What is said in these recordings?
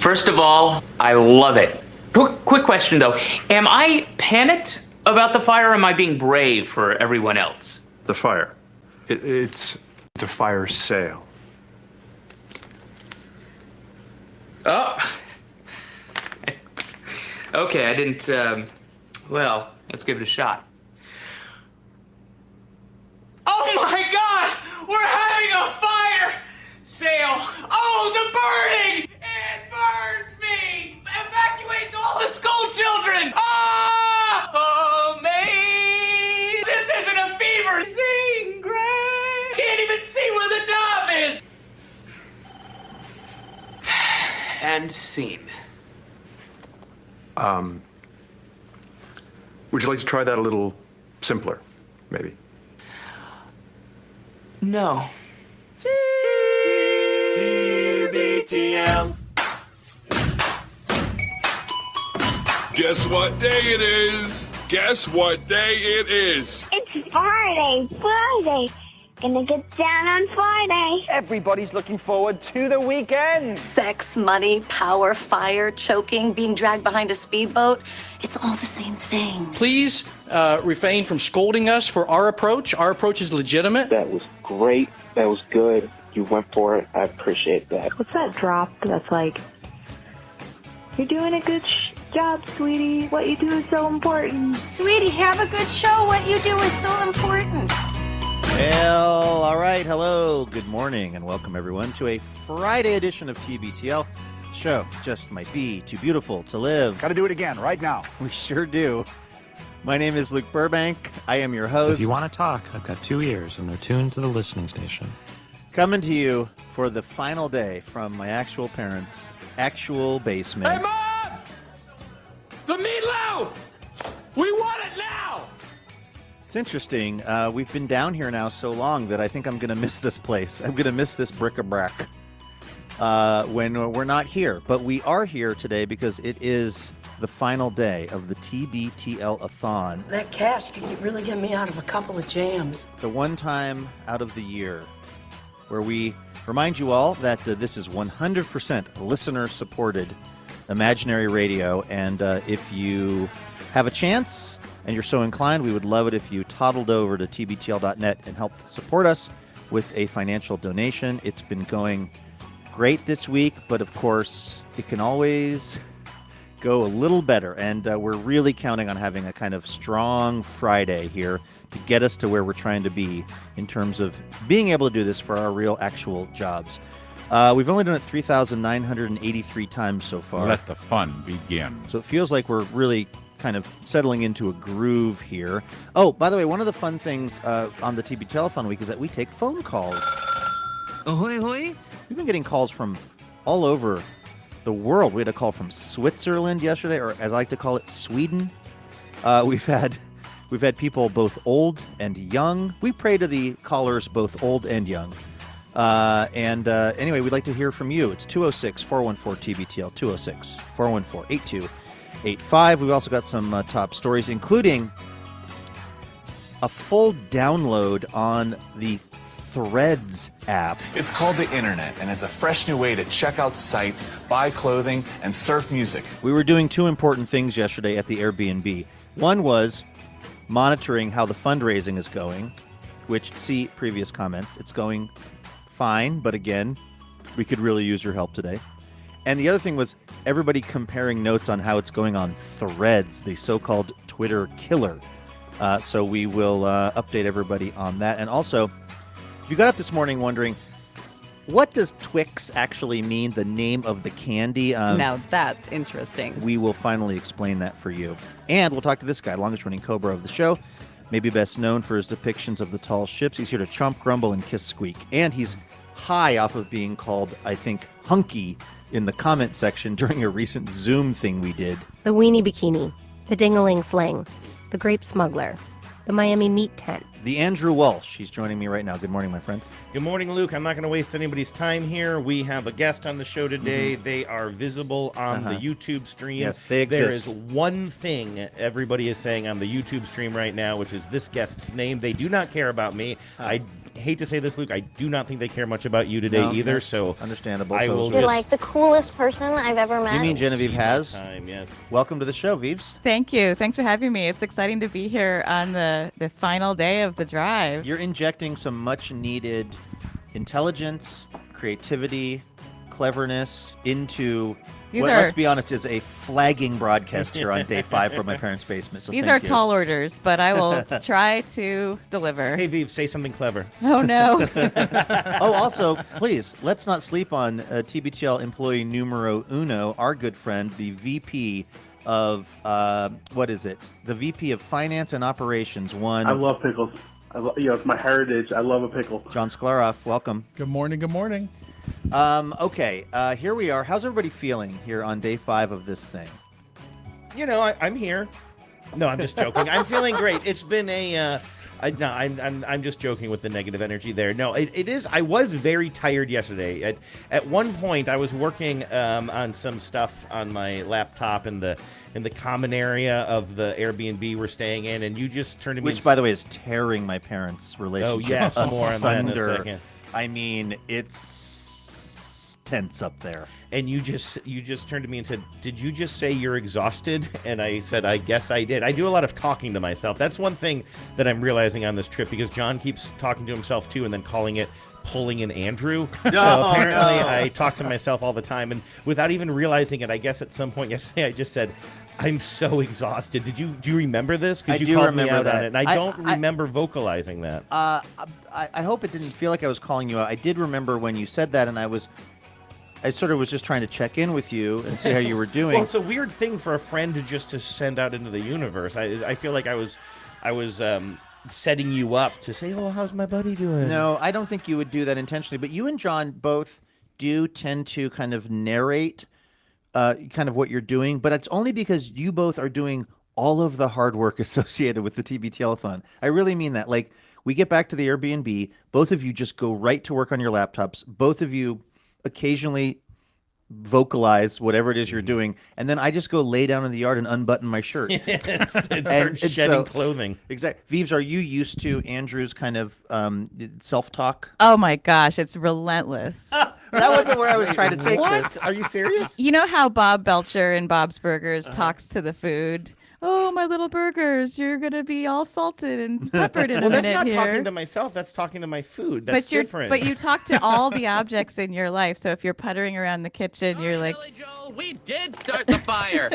First of all, I love it. Quick question, though. Am I panicked about the fire, or am I being brave for everyone else? The fire. It's a fire sale. Oh. Okay, I didn't, well, let's give it a shot. Oh my God! We're having a fire sale! Oh, the burning! It burns me! Evacuate all the school children! Oh, me! This isn't a fever! Sing, Gray! Can't even see where the dove is! And scene. Would you like to try that a little simpler, maybe? No. TBTL. Guess what day it is? Guess what day it is? It's Friday. Gonna get down on Friday. Everybody's looking forward to the weekend. Sex, money, power, fire, choking, being dragged behind a speedboat. It's all the same thing. Please refrain from scolding us for our approach. Our approach is legitimate. That was great. That was good. You went for it. I appreciate that. What's that drop that's like, you're doing a good job, sweetie. What you do is so important. Sweetie, have a good show. What you do is so important. Well, all right. Hello, good morning, and welcome everyone to a Friday edition of TBTL. Show just might be too beautiful to live. Got to do it again right now. We sure do. My name is Luke Burbank. I am your host. If you want to talk, I've got 2 ears, and they're tuned to the listening station. Coming to you for the final day from my actual parents' actual basement. Hey, Mom! The meatloaf! We want it now! It's interesting. We've been down here now so long that I think I'm going to miss this place. I'm going to miss this bric-a-brac when we're not here. But we are here today because it is the final day of the TBTL-a-Thon. That cash could really get me out of a couple of jams. The one time out of the year where we remind you all that this is 100% listener-supported imaginary radio. And if you have a chance and you're so inclined, we would love it if you toddled over to tbtl.net and helped support us with a financial donation. It's been going great this week, but of course, it can always go a little better. And we're really counting on having a kind of strong Friday here to get us to where we're trying to be in terms of being able to do this for our real, actual jobs. We've only done it 3,983 times so far. Let the fun begin. So it feels like we're really kind of settling into a groove here. Oh, by the way, one of the fun things on the TBTL-a-Thon week is that we take phone calls. Ahoy, ahoy. We've been getting calls from all over the world. We had a call from Switzerland yesterday, or as I like to call it, Sweden. We've had people both old and young. We pray to the callers both old and young. Anyway, we'd like to hear from you. It's 206-414-TBTL, 206-414-8285. We've also got some top stories, including a full download on the Threads app. It's called the internet, and it's a fresh new way to check out sites, buy clothing, and surf music. We were doing two important things yesterday at the Airbnb. One was monitoring how the fundraising is going, which, see previous comments, it's going fine, but again, we could really use your help today. And the other thing was everybody comparing notes on how it's going on Threads, the so-called Twitter killer. So we will update everybody on that. And also, if you got up this morning wondering, what does Twix actually mean, the name of the candy? Now that's interesting. We will finally explain that for you. And we'll talk to this guy, longest-running Cobra of the show, maybe best known for his depictions of the tall ships. He's here to chomp, grumble, and kiss squeak. And he's high off of being called, I think, hunky in the comment section during a recent Zoom thing we did. The weenie bikini, the ding-a-ling sling, the grape smuggler, the Miami meat tent, the Andrew Walsh. He's joining me right now. Good morning, my friend. Good morning, Luke. I'm not going to waste anybody's time here. We have a guest on the show today. They are visible on the YouTube stream. Yes, they exist. There is one thing everybody is saying on the YouTube stream right now, which is this guest's name. They do not care about me. I hate to say this, Luke. I do not think they care much about you today either. So understandable. I will You're like the coolest person I've ever met. You mean Genevieve has? Yes. Welcome to the show, Vives. Thank you. Thanks for having me. It's exciting to be here on the final day of the drive. You're injecting some much-needed intelligence, creativity, cleverness into let's be honest, is a flagging broadcast here on day 5 from my parents' basement. So These are tall orders, but I will try to deliver. Hey, Viv, say something clever. Oh, no. Also, please, let's not sleep on TBTL employee numero uno, our good friend, the VP of, what is it? The VP of Finance and Operations. I love pickles. It's my heritage. I love a pickle. John Skleroff, welcome. Good morning. Good morning. Okay, here we are. How's everybody feeling here on day 5 of this thing? You know, I'm here. No, I'm just joking. I'm feeling great. It's been I'm just joking with the negative energy there. No, it is. I was very tired yesterday. At one point, I was working on some stuff on my laptop in the common area of the Airbnb we're staying in, and you just turned to me. Which, by the way, is tearing my parents' relationship. Oh yes, more on that in a second. I mean, it's tense up there. And you just turned to me and said, "Did you just say you're exhausted?" And I said, "I guess I did." I do a lot of talking to myself. That's one thing that I'm realizing on this trip, because John keeps talking to himself too, and then calling it pulling an Andrew. So apparently I talk to myself all the time, and without even realizing it, I guess at some point yesterday I just said, "I'm so exhausted." Do you remember this? Because you called me out on it, and I don't remember vocalizing that. I hope it didn't feel like I was calling you out. I did remember when you said that, and I sort of was just trying to check in with you and see how you were doing. Well, it's a weird thing for a friend to send out into the universe. I feel like I was setting you up to say, "Oh, how's my buddy doing?" No, I don't think you would do that intentionally. But you and John both do tend to kind of narrate kind of what you're doing. But it's only because you both are doing all of the hard work associated with the TBTL-a-Thon. I really mean that. Like, we get back to the Airbnb. Both of you just go right to work on your laptops. Both of you occasionally vocalize whatever it is you're doing, and then I just go lay down in the yard and unbutton my shirt and start shedding clothing. Exactly. Vives, are you used to Andrew's kind of self-talk? Oh my gosh, it's relentless. That wasn't where I was trying to take this. Are you serious? You know how Bob Belcher in Bob's Burgers talks to the food? "Oh, my little burgers, you're going to be all salted and peppered in a minute here." Well, that's not talking to myself. That's talking to my food. That's different. But you talk to all the objects in your life. So if you're puttering around the kitchen, you're like, Billy Joel, we did start the fire.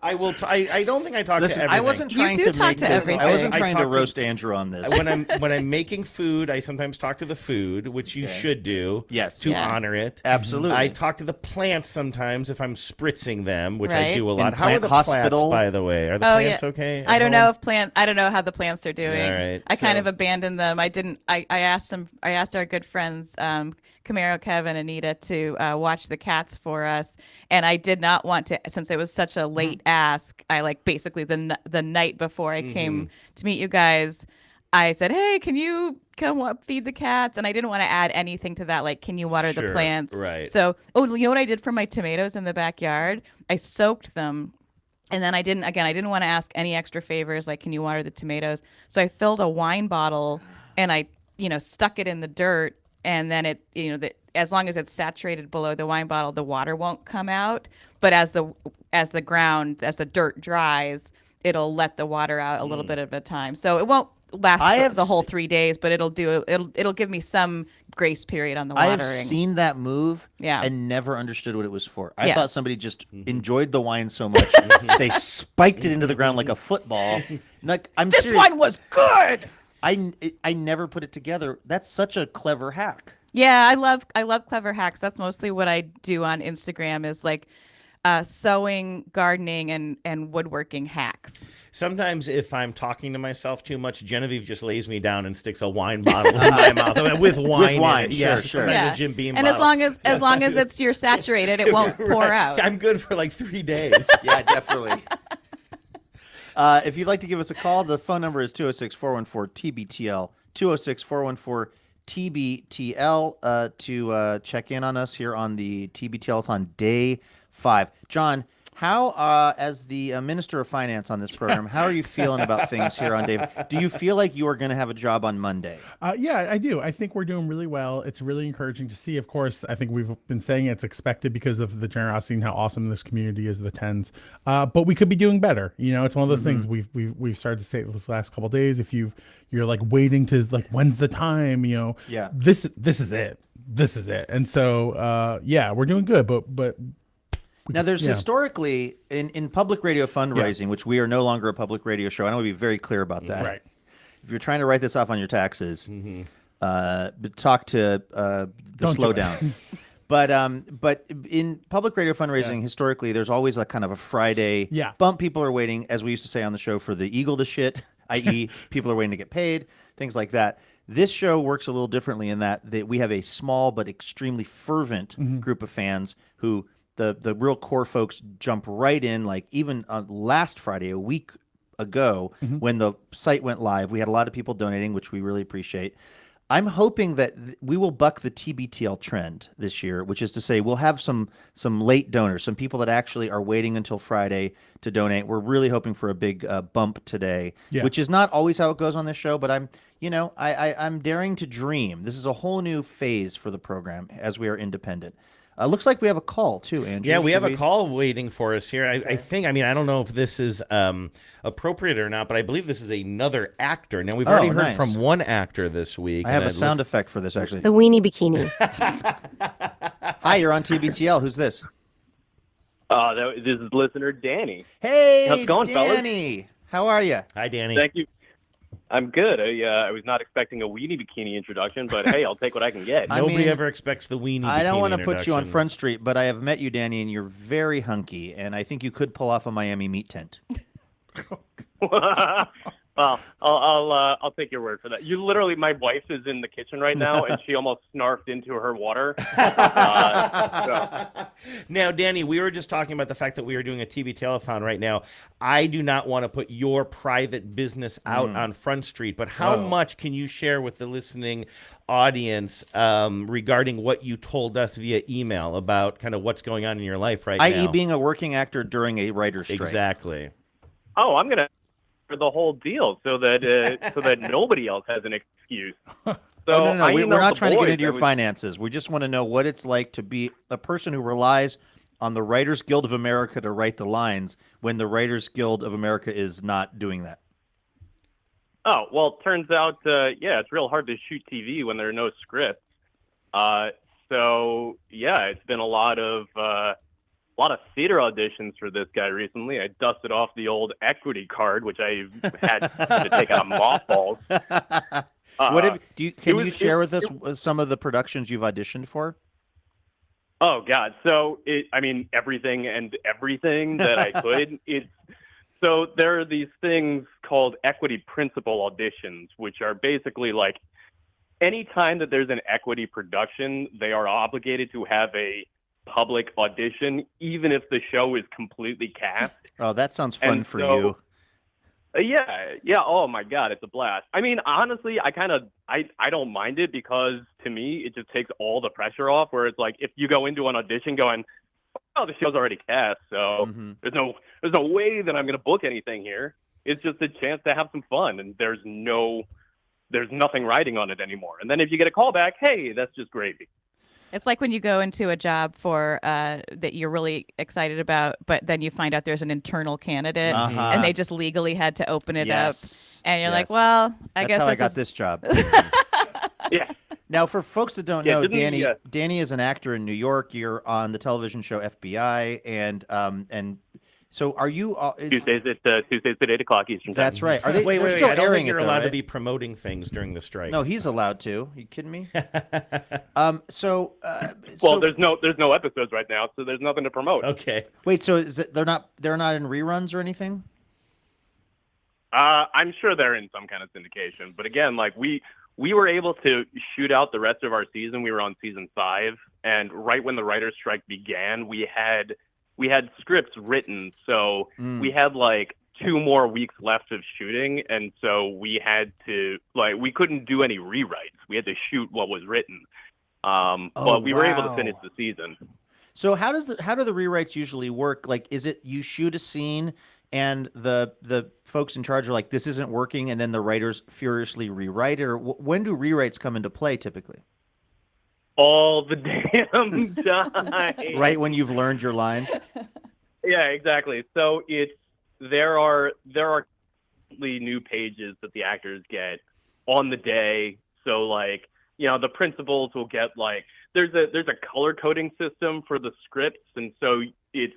I will. I don't think I talk to everything. I wasn't trying to talk make to this. everything. I wasn't trying to roast Andrew on this. When I'm making food, I sometimes talk to the food, which you should do. Yes. To honor it. Absolutely. I talk to the plants sometimes if I'm spritzing them, which I Right. do a lot. In How are plant the hospital? plants, by the way? Are the plants okay? I don't know I don't know how the plants are doing. All right, I kind of abandoned them. I asked our good friends, Camaro, Kevin, Anita, to watch the cats for us. And I did not want to, since it was such a late ask, I basically the night before I came to meet you guys, I said, "Hey, can you come up, feed the cats?" And I didn't want to add anything to that, like, "Can you water the plants?" Right. So, you know what I did for my tomatoes in the backyard? I soaked them. And then I didn't want to ask any extra favors, like, "Can you water the tomatoes?" So I filled a wine bottle and I, stuck it in the dirt, and then it, as long as it's saturated below the wine bottle, the water won't come out. But as the dirt dries, it'll let the water out a little bit at a time. So it won't last the whole 3 days, but it'll give me some grace period on the watering. I have seen that move and never understood what it was for. I thought somebody just enjoyed the wine so much they spiked it into the ground like a football. Like, I'm serious. This wine was good. I never put it together. That's such a clever hack. Yeah, I love clever hacks. That's mostly what I do on Instagram, is like sewing, gardening, and woodworking hacks. Sometimes if I'm talking to myself too much, Genevieve just lays me down and sticks a wine bottle in my mouth with wine. With wine, in it. sure. Sometimes a Jim Beam and bottle. as long as it's you're saturated, it won't pour out. I'm good for like 3 days. Yeah, definitely. If you'd like to give us a call, the phone number is 206-414-TBTL, 206-414-TBTL, to check in on us here on the TBTL-a-Thon Day 5. John, how, as the Minister of Finance on this program, how are you feeling about things here on Day 5? Do you feel like you are going to have a job on Monday? Yeah, I do. I think we're doing really well. It's really encouraging to see. Of course, I think we've been saying it's expected because of the generosity and how awesome this community is, the Tens. But we could be doing better. You know, it's one of those things we've started to say this last couple of days. If you're like waiting to like, when's the time? You know, this is it. This is it. And so yeah, we're doing good. But now, there's historically, in public radio fundraising, which we are no longer a public radio show, I want to be very clear about that. Right. If you're trying to write this off on your taxes, talk to Slow Down. But in public radio fundraising, historically, there's always a kind of a Friday bump. People are waiting, as we used to say on the show, for the eagle to shit, i.e. people are waiting to get paid, things like that. This show works a little differently in that we have a small but extremely fervent group of fans who the real core folks jump right in. Like even on last Friday, a week ago, when the site went live, we had a lot of people donating, which we really appreciate. I'm hoping that we will buck the TBTL trend this year, which is to say we'll have some late donors, some people that actually are waiting until Friday to donate. We're really hoping for a big bump today, which is not always how it goes on this show, but I'm daring to dream. This is a whole new phase for the program as we are independent. Looks like we have a call too, Andrew. Yeah, we have a call waiting for us here. I think, I don't know if this is appropriate or not, but I believe this is another actor. Now, we've already heard from one actor this week. I have a sound effect for this, actually. The weenie bikini. Hi, you're on TBTL. Who's this? This is listener Danny. Hey, how's it going, Danny? fellas? How are you? Hi, Danny. Thank you. I'm good. I was not expecting a weenie bikini introduction, but hey, I'll take what I can get. Nobody ever expects the weenie bikini I don't want to put you on introduction. Front Street, but I have met you, Danny, and you're very hunky, and I think you could pull off a Miami meat tent. Well, I'll take your word for that. You literally, my wife is in the kitchen right now, and she almost snarfed into her water. Now, Danny, we were just talking about the fact that we are doing a TBTL-a-Thon right now. I do not want to put your private business out on Front Street, but how much can you share with the listening audience regarding what you told us via email about kind of what's going on in your life right now? I.e. being a working actor during a writer's strike. Exactly. Oh, I'm gonna for the whole deal so that nobody else has an excuse. So no. We're not trying to get into your finances. We just want to know what it's like to be a person who relies on the Writers Guild of America to write the lines when the Writers Guild of America is not doing that. Oh, well, turns out, it's real hard to shoot TV when there are no scripts. So, yeah, it's been a lot of theater auditions for this guy recently. I dusted off the old equity card, which I had to take out of mothballs. Can you share with us some of the productions you've auditioned for? Oh God! So everything that I could. So there are these things called equity principal auditions, which are basically like any time that there's an equity production, they are obligated to have a public audition, even if the show is completely cast. Oh, that sounds fun for you. Yeah. Oh my God, it's a blast. I mean, honestly, I don't mind it because to me, it just takes all the pressure off. Where it's like if you go into an audition going, "Oh, the show's already cast, so there's no way that I'm going to book anything here." It's just a chance to have some fun, and there's nothing riding on it anymore. And then if you get a call back, hey, that's just gravy. It's like when you go into a job for that you're really excited about, but then you find out there's an internal candidate, and they just legally had to open it up, and you're like, "Well, I guess that's how I got this job." Yeah. Now, for folks that don't know, Danny is an actor in New York. You're on the television show FBI, and so are you? Tuesdays at 8 o'clock Eastern Time. That's right. Are they? Wait. Still I don't airing think you're it, though, allowed right? to be promoting things during the strike. No, he's allowed to. Are you kidding me? Well, there's no episodes right now, so there's nothing to promote. Okay. Wait, so is it, they're not in reruns or anything? I'm sure they're in some kind of syndication, but again, like we were able to shoot out the rest of our season. We were on season 5, and right when the writer's strike began, we had scripts written. So we had like 2 more weeks left of shooting, and so we had to we couldn't do any rewrites. We had to shoot what was written. But we were able to finish the season. So how do the rewrites usually work? Like, is it you shoot a scene and the folks in charge are like, this isn't working, and then the writers furiously rewrite it? Or when do rewrites come into play typically? All the damn time. Right when you've learned your lines? Yeah, exactly. So there are new pages that the actors get on the day. So like, you know, the principals will get like there's a color coding system for the scripts, and so it's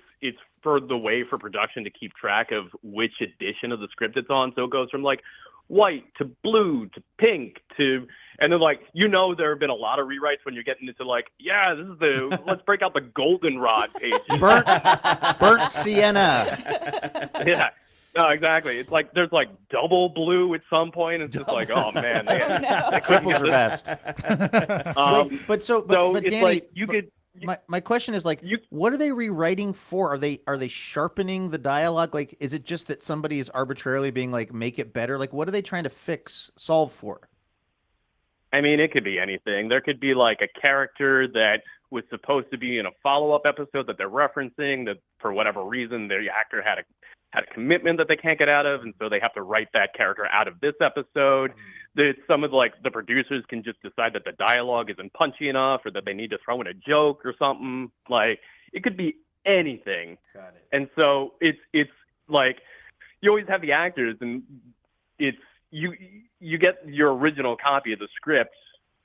for the way for production to keep track of which edition of the script it's on. So it goes from like white to blue to pink to, and then like, you know, there have been a lot of rewrites when you're getting into like, yeah, this is let's break out the goldenrod page. Burnt sienna. Yeah. No, exactly. It's like there's like double blue at some point. It's just like, oh man, they Triples are best. But it's Danny, like you could. My question is like, what are they rewriting for? Are they sharpening the dialogue? Like, is it just that somebody is arbitrarily being like, make it better? Like, what are they trying to solve for? I mean, it could be anything. There could be like a character that was supposed to be in a follow-up episode that they're referencing that for whatever reason the actor had a commitment that they can't get out of, and so they have to write that character out of this episode. That some of the producers can just decide that the dialogue isn't punchy enough, or that they need to throw in a joke or something. Like, it could be anything. Got it. And so it's like you always have the actors, and it's you get your original copy of the script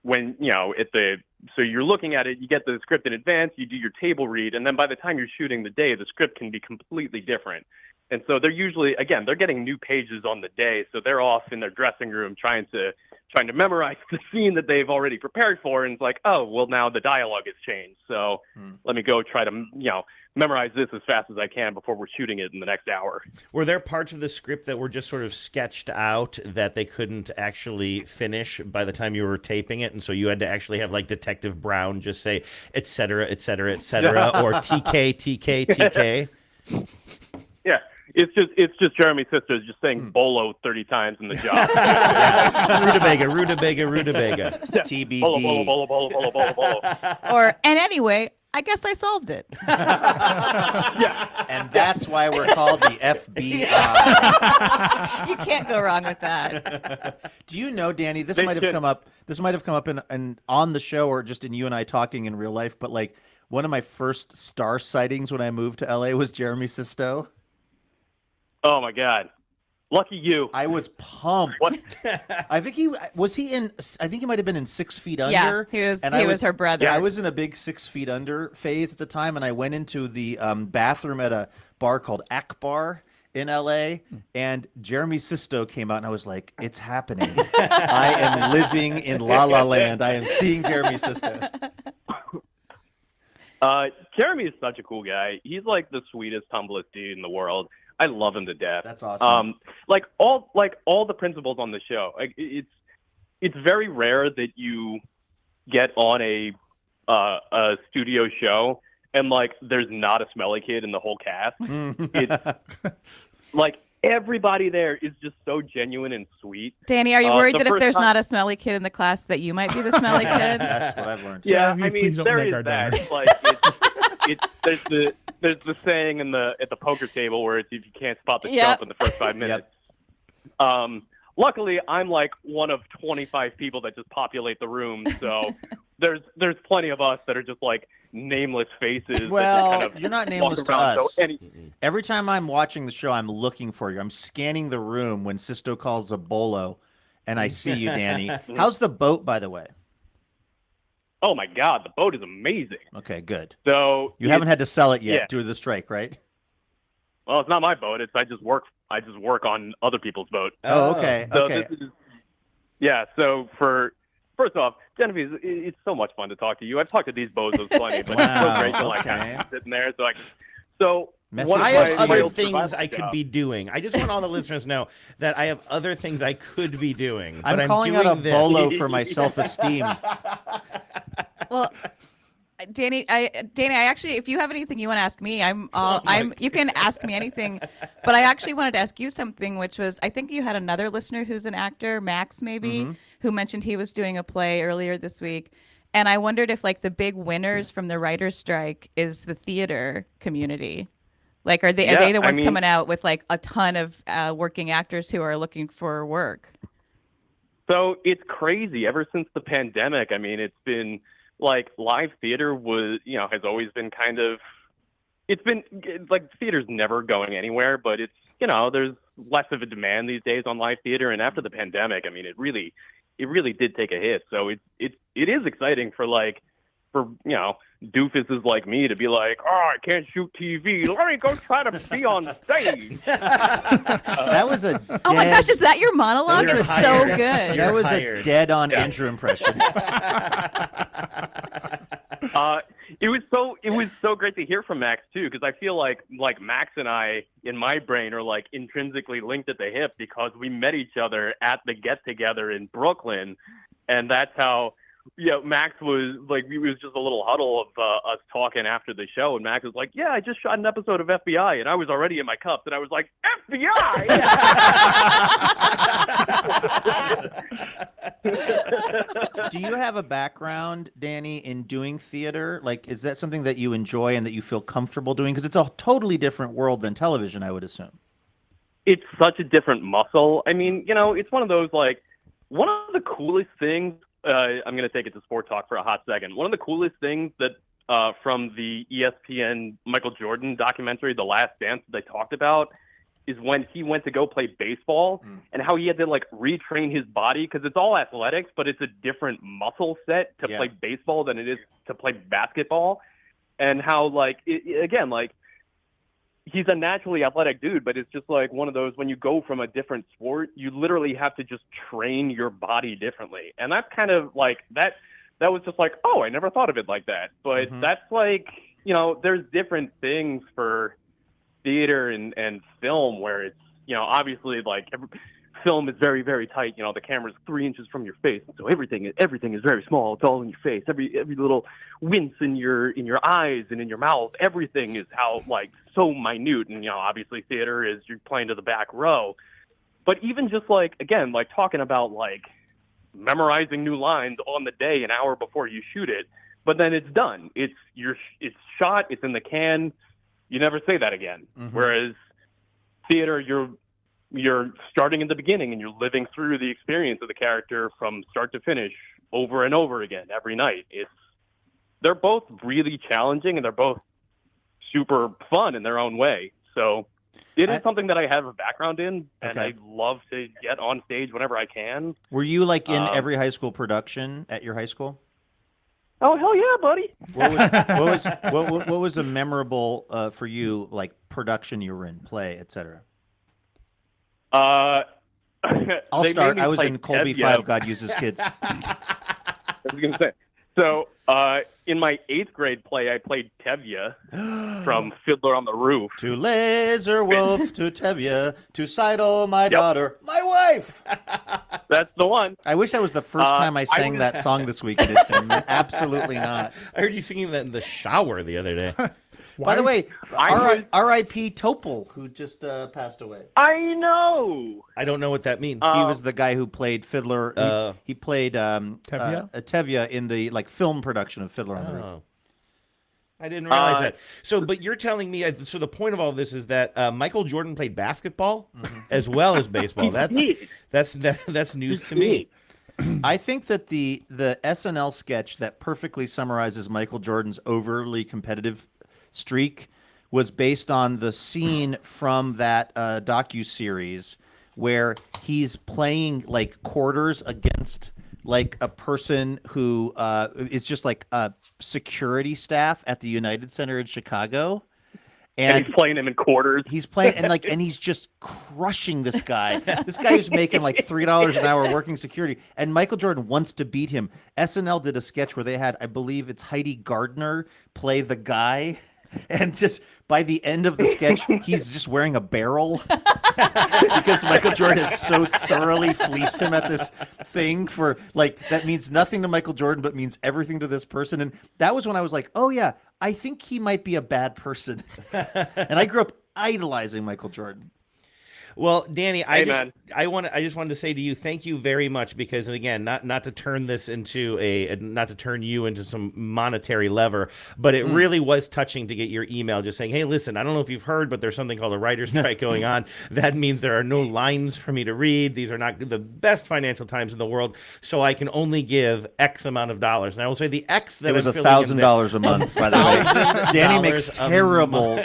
when, you know, so you're looking at it, you get the script in advance, you do your table read, and then by the time you're shooting the day, the script can be completely different. And so they're usually, again, they're getting new pages on the day, so they're off in their dressing room trying to memorize the scene that they've already prepared for, and it's like, oh, well, now the dialogue has changed, so let me go try to, you know, memorize this as fast as I can before we're shooting it in the next hour. Were there parts of the script that were just sort of sketched out that they couldn't actually finish by the time you were taping it, and so you had to actually have like Detective Brown just say, et cetera, et cetera, et cetera, or TK, TK, TK? Yeah. It's just Jeremy's sister just saying bolo 30 times in the job. Rutabaga. TBD. Bolo. Or, and anyway, I guess I solved it. Yeah. And that's why we're called the FBI. You can't go wrong with that. Do you know, Danny, this might have come up in on the show or just in you and I talking in real life, but like one of my first star sightings when I moved to LA was Jeremy Sisto. Oh my God. Lucky you. I was pumped. What? I think he might have been in 6 Feet Under. Yeah, he was her brother. Yeah, I was in a big 6 Feet Under phase at the time, and I went into the bathroom at a bar called Akbar in LA, and Jeremy Sisto came out, and I was like, it's happening. I am living in La La Land. I am seeing Jeremy Sisto. Jeremy is such a cool guy. He's like the sweetest, humblest dude in the world. I love him to death. That's awesome. Like all the principals on the show. Like it's very rare that you get on a studio show and like there's not a smelly kid in the whole cast. It's like everybody there is just so genuine and sweet. Danny, are you worried that if there's not a smelly kid in the class that you might be the smelly kid? That's what I've learned. Yeah, I mean there is that. It's like there's the saying at the poker table where it's if you can't spot the jump in the first 5 minutes. Luckily, I'm like one of 25 people that just populate the room, so there's plenty of us that are just like nameless faces. Well, you're not nameless to us. Every time I'm watching the show, I'm looking for you. I'm scanning the room when Sisto calls a bolo, and I see you, Danny. How's the boat, by the way? Oh my God, the boat is amazing. Okay, good. So you haven't had to sell it yet due to the strike, right? Well, it's not my boat. I just work on other people's boat. Oh, okay. So okay. So first off, Genevieve, it's so much fun to talk to you. I've talked to these bozos plenty, but Wow, it's so great to okay. sitting there. So I have other things I could be doing. I just want all the listeners to know that I have other things I could be doing. But I'm calling out a this. bolo for my self-esteem. Well, Danny, I actually, if you have anything you want to ask me, you can ask me anything. But I actually wanted to ask you something, which was, I think you had another listener who's an actor, Max maybe, who mentioned he was doing a play earlier this week. And I wondered if like the big winners from the writer's strike is the theater community. Like, are they the ones coming out with like a ton of working actors who are looking for work? So it's crazy. Ever since the pandemic, I mean, it's been like live theater has always been it's been like theater's never going anywhere, but it's, there's less of a demand these days on live theater. And after the pandemic, I mean, it really did take a hit. So it is exciting for doofuses like me to be like, oh, I can't shoot TV. Let me go try to be on stage. That was a dead... Oh my gosh, is that your monologue? It's so good. That was a dead-on Andrew impression. It was so great to hear from Max too, because I feel like Max and I, in my brain, are like intrinsically linked at the hip because we met each other at the get together in Brooklyn, and that's how. Max was like, it was just a little huddle of us talking after the show, and Max was like, "Yeah, I just shot an episode of FBI," and I was already in my cups, and I was like, "FBI!" Do you have a background, Danny, in doing theater? Like, is that something that you enjoy and that you feel comfortable doing? Because it's a totally different world than television, I would assume. It's such a different muscle. I mean, it's one of those, like, one of the coolest things. I'm going to take it to sport talk for a hot second. One of the coolest things that from the ESPN Michael Jordan documentary, The Last Dance, that they talked about is when he went to go play baseball and how he had to like retrain his body, because it's all athletics, but it's a different muscle set to play baseball than it is to play basketball. And how he's a naturally athletic dude, but it's just like one of those, when you go from a different sport, you literally have to just train your body differently. And that's kind of like that was just like, oh, I never thought of it like that. But that's like, there's different things for theater and film where it's, obviously like film is very, very tight. The camera's 3 inches from your face. So everything is very small. It's all in your face. Every little wince in your eyes and in your mouth, everything is how like so minute. And, obviously theater is you're playing to the back row. But even just like, again, like talking about like memorizing new lines on the day, an hour before you shoot it, but then it's done. It's shot. It's in the can. You never say that again. Whereas theater, you're starting in the beginning and you're living through the experience of the character from start to finish over and over again every night. They're both really challenging and they're both super fun in their own way. So it is something that I have a background in, and I love to get on stage whenever I can. Were you like in every high school production at your high school? Oh, hell yeah, buddy. What was a memorable for you, like production you were in, play, etc.? I'll start. I was in Colby 5, God Uses Kids. I was going to say. So in my 8th grade play, I played Tevye from Fiddler on the Roof. To Laser Wolf, to Tevye, to Seidel, my daughter, my wife. That's the one. I wish that was the first time I sang that song this week. It is absolutely not. I heard you singing that in the shower the other day. By the way, R.I.P. Topol, who just passed away. I know. I don't know what that means. He was the guy who played Fiddler. He played Tevye in the film production of Fiddler on the Roof. I didn't realize that. So, but you're telling me, so the point of all this is that Michael Jordan played basketball as well as baseball. That's news to me. I think that the SNL sketch that perfectly summarizes Michael Jordan's overly competitive streak was based on the scene from that docuseries where he's playing like quarters against like a person who is just like a security staff at the United Center in Chicago. And he's playing him in quarters. He's playing and he's just crushing this guy. This guy who's making like $3 an hour working security. And Michael Jordan wants to beat him. SNL did a sketch where they had, I believe it's Heidi Gardner, play the guy. And just by the end of the sketch, he's just wearing a barrel because Michael Jordan has so thoroughly fleeced him at this thing for like that means nothing to Michael Jordan, but means everything to this person. And that was when I was like, oh yeah, I think he might be a bad person. And I grew up idolizing Michael Jordan. Well, Danny, I man. just wanted to say to you, thank you very much, because, and again, not to turn this into not to turn you into some monetary lever, but it really was touching to get your email just saying, hey, listen, I don't know if you've heard, but there's something called a writer's strike going on. That means there are no lines for me to read. These are not the best financial times in the world, so I can only give X amount of dollars. And I will say the X that it was I'm $1,000 a month, by the way. Danny makes terrible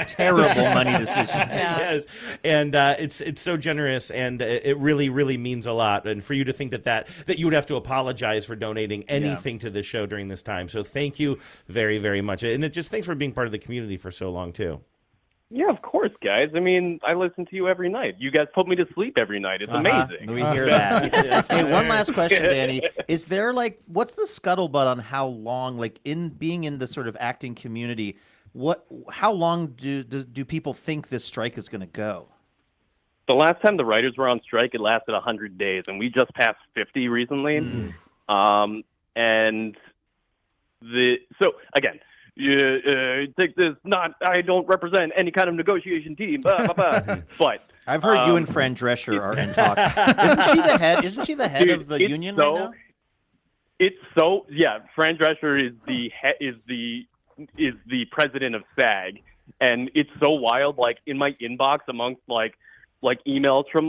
money decisions. Yes, and it's so generous, and it really means a lot. And for you to think that you would have to apologize for donating anything to this show during this time, so thank you very, very much. And thanks for being part of the community for so long too. Yeah, of course, guys. I mean, I listen to you every night. You guys put me to sleep every night. It's amazing. We hear that. Hey, one last question, Danny. Is there what's the scuttlebutt on how long, being in the sort of acting community, how long do people think this strike is going to go? The last time the writers were on strike, it lasted 100 days, and we just passed 50 recently. And so again, you take this. I don't represent any kind of negotiation team, but I've heard you and Fran Drescher are in talks. Isn't she the head of the union right now? It's Fran Drescher is the president of SAG, and it's so wild. Like in my inbox, amongst like emails from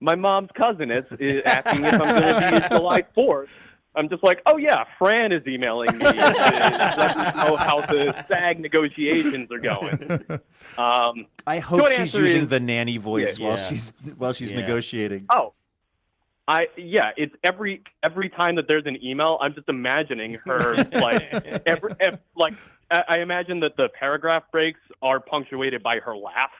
my mom's cousin is asking if I'm going to be July 4th. I'm just like, oh yeah, Fran is emailing me to let me know how the SAG negotiations are going. I hope she's using the nanny voice while she's negotiating. Oh, it's every time that there's an email, I'm just imagining her I imagine that the paragraph breaks are punctuated by her laugh.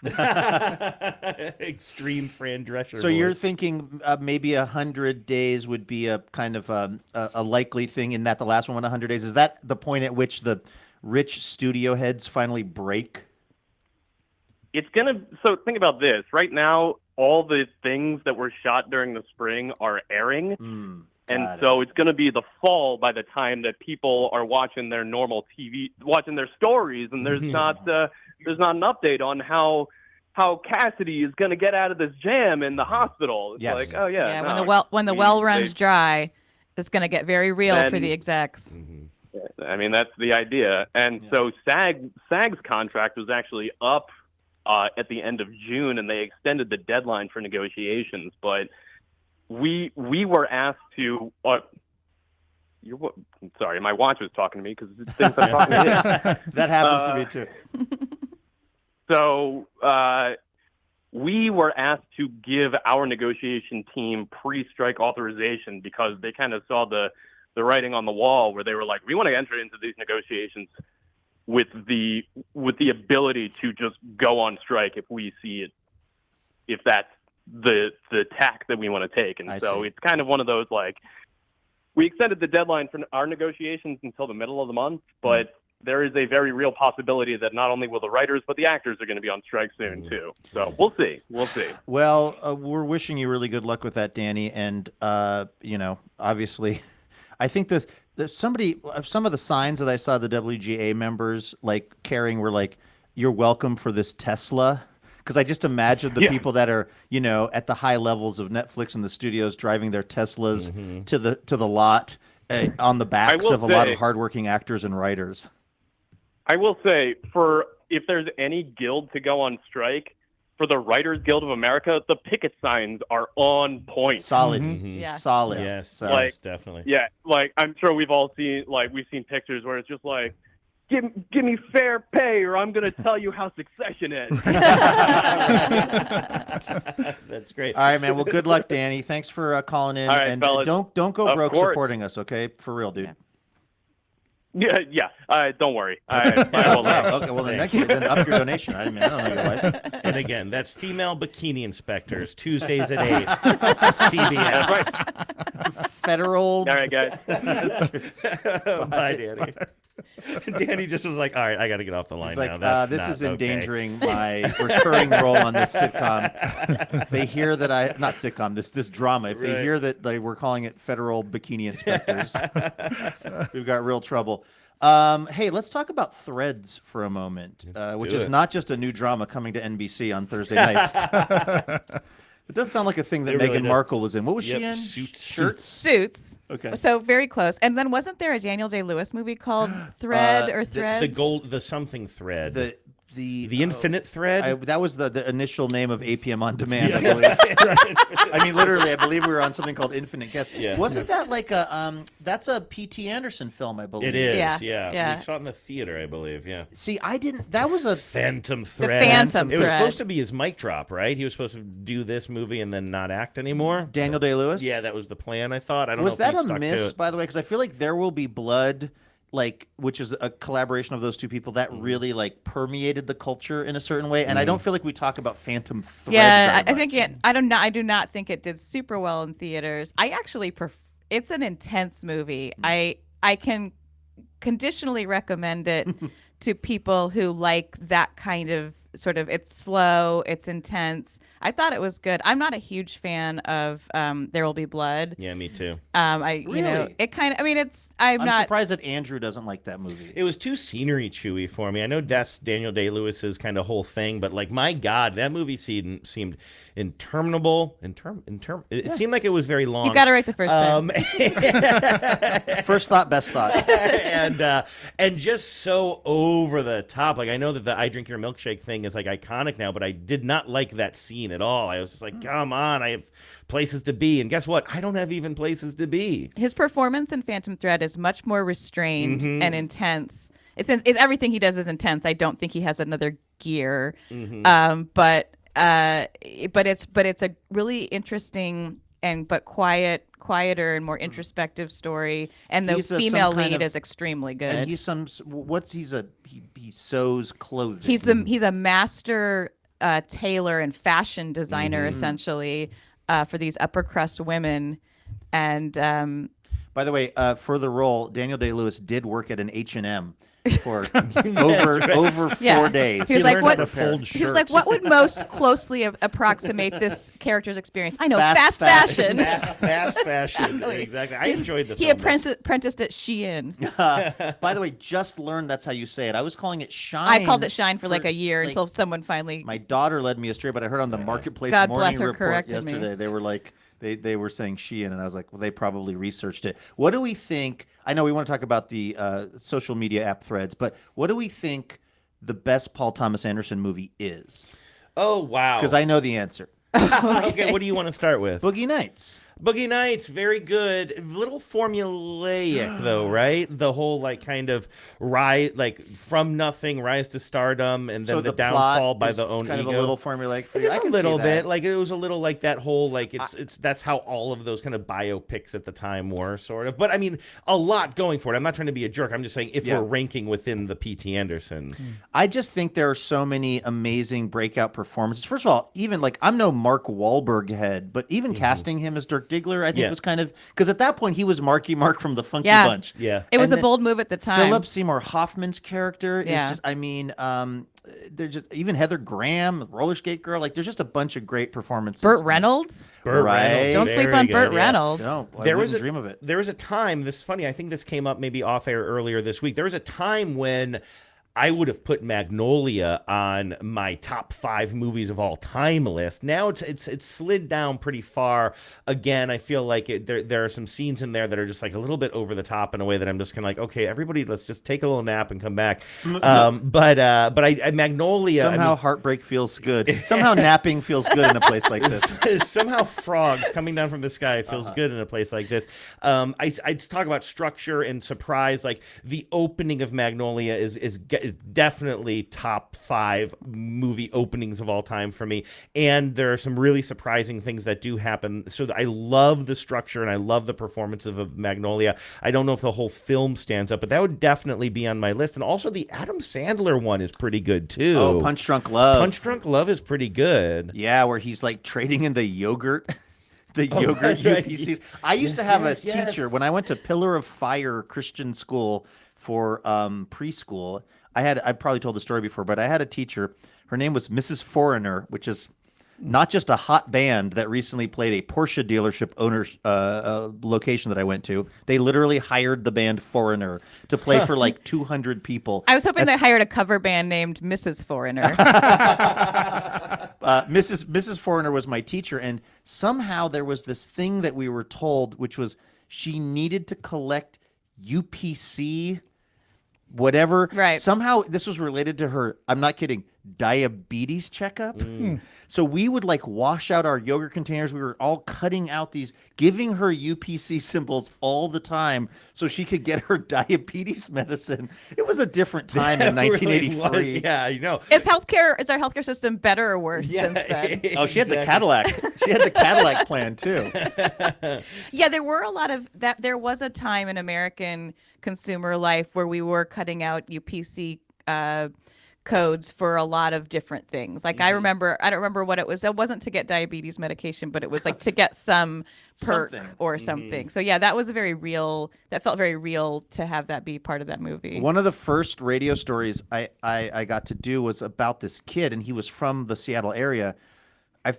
Extreme Fran Drescher. So you're thinking maybe 100 days would be a kind of a likely thing, in that the last one went 100 days. Is that the point at which the rich studio heads finally break? So think about this. Right now, all the things that were shot during the spring are airing. So it's going to be the fall by the time that people are watching their normal TV, watching their stories, and there's not an update on how Cassidy is going to get out of this jam in the hospital. It's like, oh yeah. When the well runs dry, it's going to get very real for the execs. I mean, that's the idea. And so SAG's contract was actually up at the end of June, and they extended the deadline for negotiations, but we were asked to. Sorry, my watch was talking to me because it thinks I'm talking to it. That happens to me too. So we were asked to give our negotiation team pre-strike authorization because they kind of saw the writing on the wall, where they were like, we want to enter into these negotiations with the ability to just go on strike if we see it, if that's the tack that we want to take. And so it's kind of one of those, we extended the deadline for our negotiations until the middle of the month, but there is a very real possibility that not only will the writers, but the actors are going to be on strike soon too. So we'll see. Well, we're wishing you really good luck with that, Danny. And obviously, I think some of the signs that I saw the WGA members carrying were "You're welcome for this Tesla." Because I just imagine the people that are, at the high levels of Netflix and the studios driving their Teslas to the lot on the backs of a lot of hardworking actors and writers. I will say, if there's any guild to go on strike, for the Writers Guild of America, the picket signs are on point. Solid. Solid. Yes, definitely. Yeah, I'm sure we've all seen, we've seen pictures where it's just give me fair pay, or I'm going to tell you how Succession ends. That's great. All right, man. Well, good luck, Danny. Thanks for calling in. All right, and fellas. don't go broke supporting us, okay? For real, dude. Yeah. Don't worry. Okay. Well, then up your donation. I don't know your life. And again, that's Female Bikini Inspectors, Tuesdays at 8. CBS. That's right. Federal. All right, guys. Bye, Danny. Danny just was like, all right, I got to get off the line He's like, now. That's this not is okay." endangering my recurring role on this sitcom. They hear that not sitcom, this drama. If they Right. hear that we're calling it federal bikini inspectors, we've got real trouble. Hey, let's talk about Threads for a moment, which do is it. not just a new drama coming to NBC on Thursday nights. It does sound like a thing that It really Meghan does. Markle was in. What was Yep, she in? Suits. Suits. Okay. So very close. And then wasn't there a Daniel Day-Lewis movie called Thread or Threads? The something thread. The infinite thread. That was the initial name of APM on demand. I believe. I mean, literally, I believe we were on something called Infinite Guest. Yeah. Wasn't that like a that's a P.T. Anderson film? I believe It is. Yeah. We saw it in the theater, I believe. Yeah. See, I didn't. That was a Phantom The Thread. Phantom It was Thread. supposed to be his mic drop, right? He was supposed to do this movie and then not act anymore. Daniel Day-Lewis. Yeah, that was the plan. I thought. I don't Was know if that he a stuck to miss, it. by the way? Because I feel like There Will Be Blood, which is a collaboration of those two people, that really permeated the culture in a certain way. And I don't feel like we talk about Phantom Thread. Yeah, very I think much. I do not think it did super well in theaters. I actually it's an intense movie. I can conditionally recommend it to people who like that kind of sort of, it's slow, it's intense. I thought it was good. I'm not a huge fan of There Will Be Blood. Yeah, me too. You know, it kind of, I mean, I'm not surprised that Andrew doesn't like that movie. It was too scenery chewy for me. I know that's Daniel Day-Lewis's kind of whole thing, but my God, that movie seemed interminable. It seemed like it was very long. You got it right the first time. First thought, best thought. and just so over the top. Like, I know that the I Drink Your Milkshake thing is iconic now, but I did not like that scene at all. I was just like, come on, I have places to be. And guess what? I don't have even places to be. His performance in Phantom Thread is much more restrained and intense. It's everything he does is intense. I don't think he has another gear. But it's a really interesting but quieter and more introspective story. And the female lead is extremely good. And he sews clothing. He's a master tailor and fashion designer essentially for these upper crust women. And by the way, for the role, Daniel Day-Lewis did work at an H&M for over 4 days. He was like, what would most closely approximate this character's experience? I know, Fast fashion. Fast fashion. Exactly. I enjoyed the He film. apprenticed at Shein. By the way, just learned that's how you say it. I was calling it Shine. I called it Shine for a year until someone finally. My daughter led me astray, but I heard on the Marketplace God Morning bless her, Report corrected me. yesterday, they were like, they were saying Shein, and I was like, well, they probably researched it. What do we think? I know we want to talk about the social media app Threads, but what do we think the best Paul Thomas Anderson movie is? Oh, wow. Because I know the answer. Okay, what do you want to start with? Boogie Nights. Boogie Nights, very good. A little formulaic, though, right? The whole kind of rise, from nothing, rise to stardom, and then So the plot downfall by is the own kind ego. of a little formulaic for you. Just I a can little see bit. that. It was a little like that whole that's how all of those kind of biopics at the time were, sort of. But I mean, a lot going for it. I'm not trying to be a jerk. I'm just saying if we're ranking within the P.T. Andersons. I just think there are so many amazing breakout performances. First of all, even I'm no Mark Wahlberg head, but even casting him as Dirk Diggler, I think was kind of, because at that point he was Marky Mark from the Funky Bunch. Yeah. It was And a bold move at the time. Philip Seymour Hoffman's character is just, I mean, there's just even Heather Graham, Roller Skate Girl, there's just a bunch of great performances. Burt Reynolds. Right. Don't sleep on Burt Reynolds. No, I wouldn't dream of it. There was a time, this is funny, I think this came up maybe off air earlier this week. There was a time when I would have put Magnolia on my top 5 movies of all time list. Now it's slid down pretty far. Again, I feel like there are some scenes in there that are just a little bit over the top in a way that I'm just kind of okay, everybody, let's just take a little nap and come back. But Magnolia, Somehow heartbreak feels good. Somehow napping feels good in a place like this. Somehow frogs coming down from the sky feels good in a place like this. I talk about structure and surprise. The opening of Magnolia is definitely top 5 movie openings of all time for me. And there are some really surprising things that do happen. So I love the structure and I love the performance of Magnolia. I don't know if the whole film stands up, but that would definitely be on my list. And also the Adam Sandler one is pretty good too. Oh, Punch Drunk Love. Punch Drunk Love is pretty good. Yeah, where he's trading in the yogurt. The yogurt UPCs. I used to have a teacher when I went to Pillar of Fire Christian School for preschool. I probably told the story before, but I had a teacher. Her name was Mrs. Foreigner, which is not just a hot band that recently played a Porsche dealership owner's location that I went to. They literally hired the band Foreigner to play for like 200 people. I was hoping they hired a cover band named Mrs. Foreigner. Mrs. Foreigner was my teacher, and somehow there was this thing that we were told, which was she needed to collect UPC, whatever. Right. Somehow this was related to her, I'm not kidding, diabetes checkup. So we would like wash out our yogurt containers. We were all cutting out these, giving her UPC symbols all the time so she could get her diabetes medicine. It was a different time in 1983. Really yeah, you know. Is our healthcare system better or worse since then? Oh, she had the Cadillac. She had the Cadillac plan too. Yeah, there were a lot of that. There was a time in American consumer life where we were cutting out UPC codes for a lot of different things. Like I don't remember what it was. It wasn't to get diabetes medication, but it was like to get some perk or something. So yeah, that was that felt very real to have that be part of that movie. One of the first radio stories I got to do was about this kid, and he was from the Seattle area.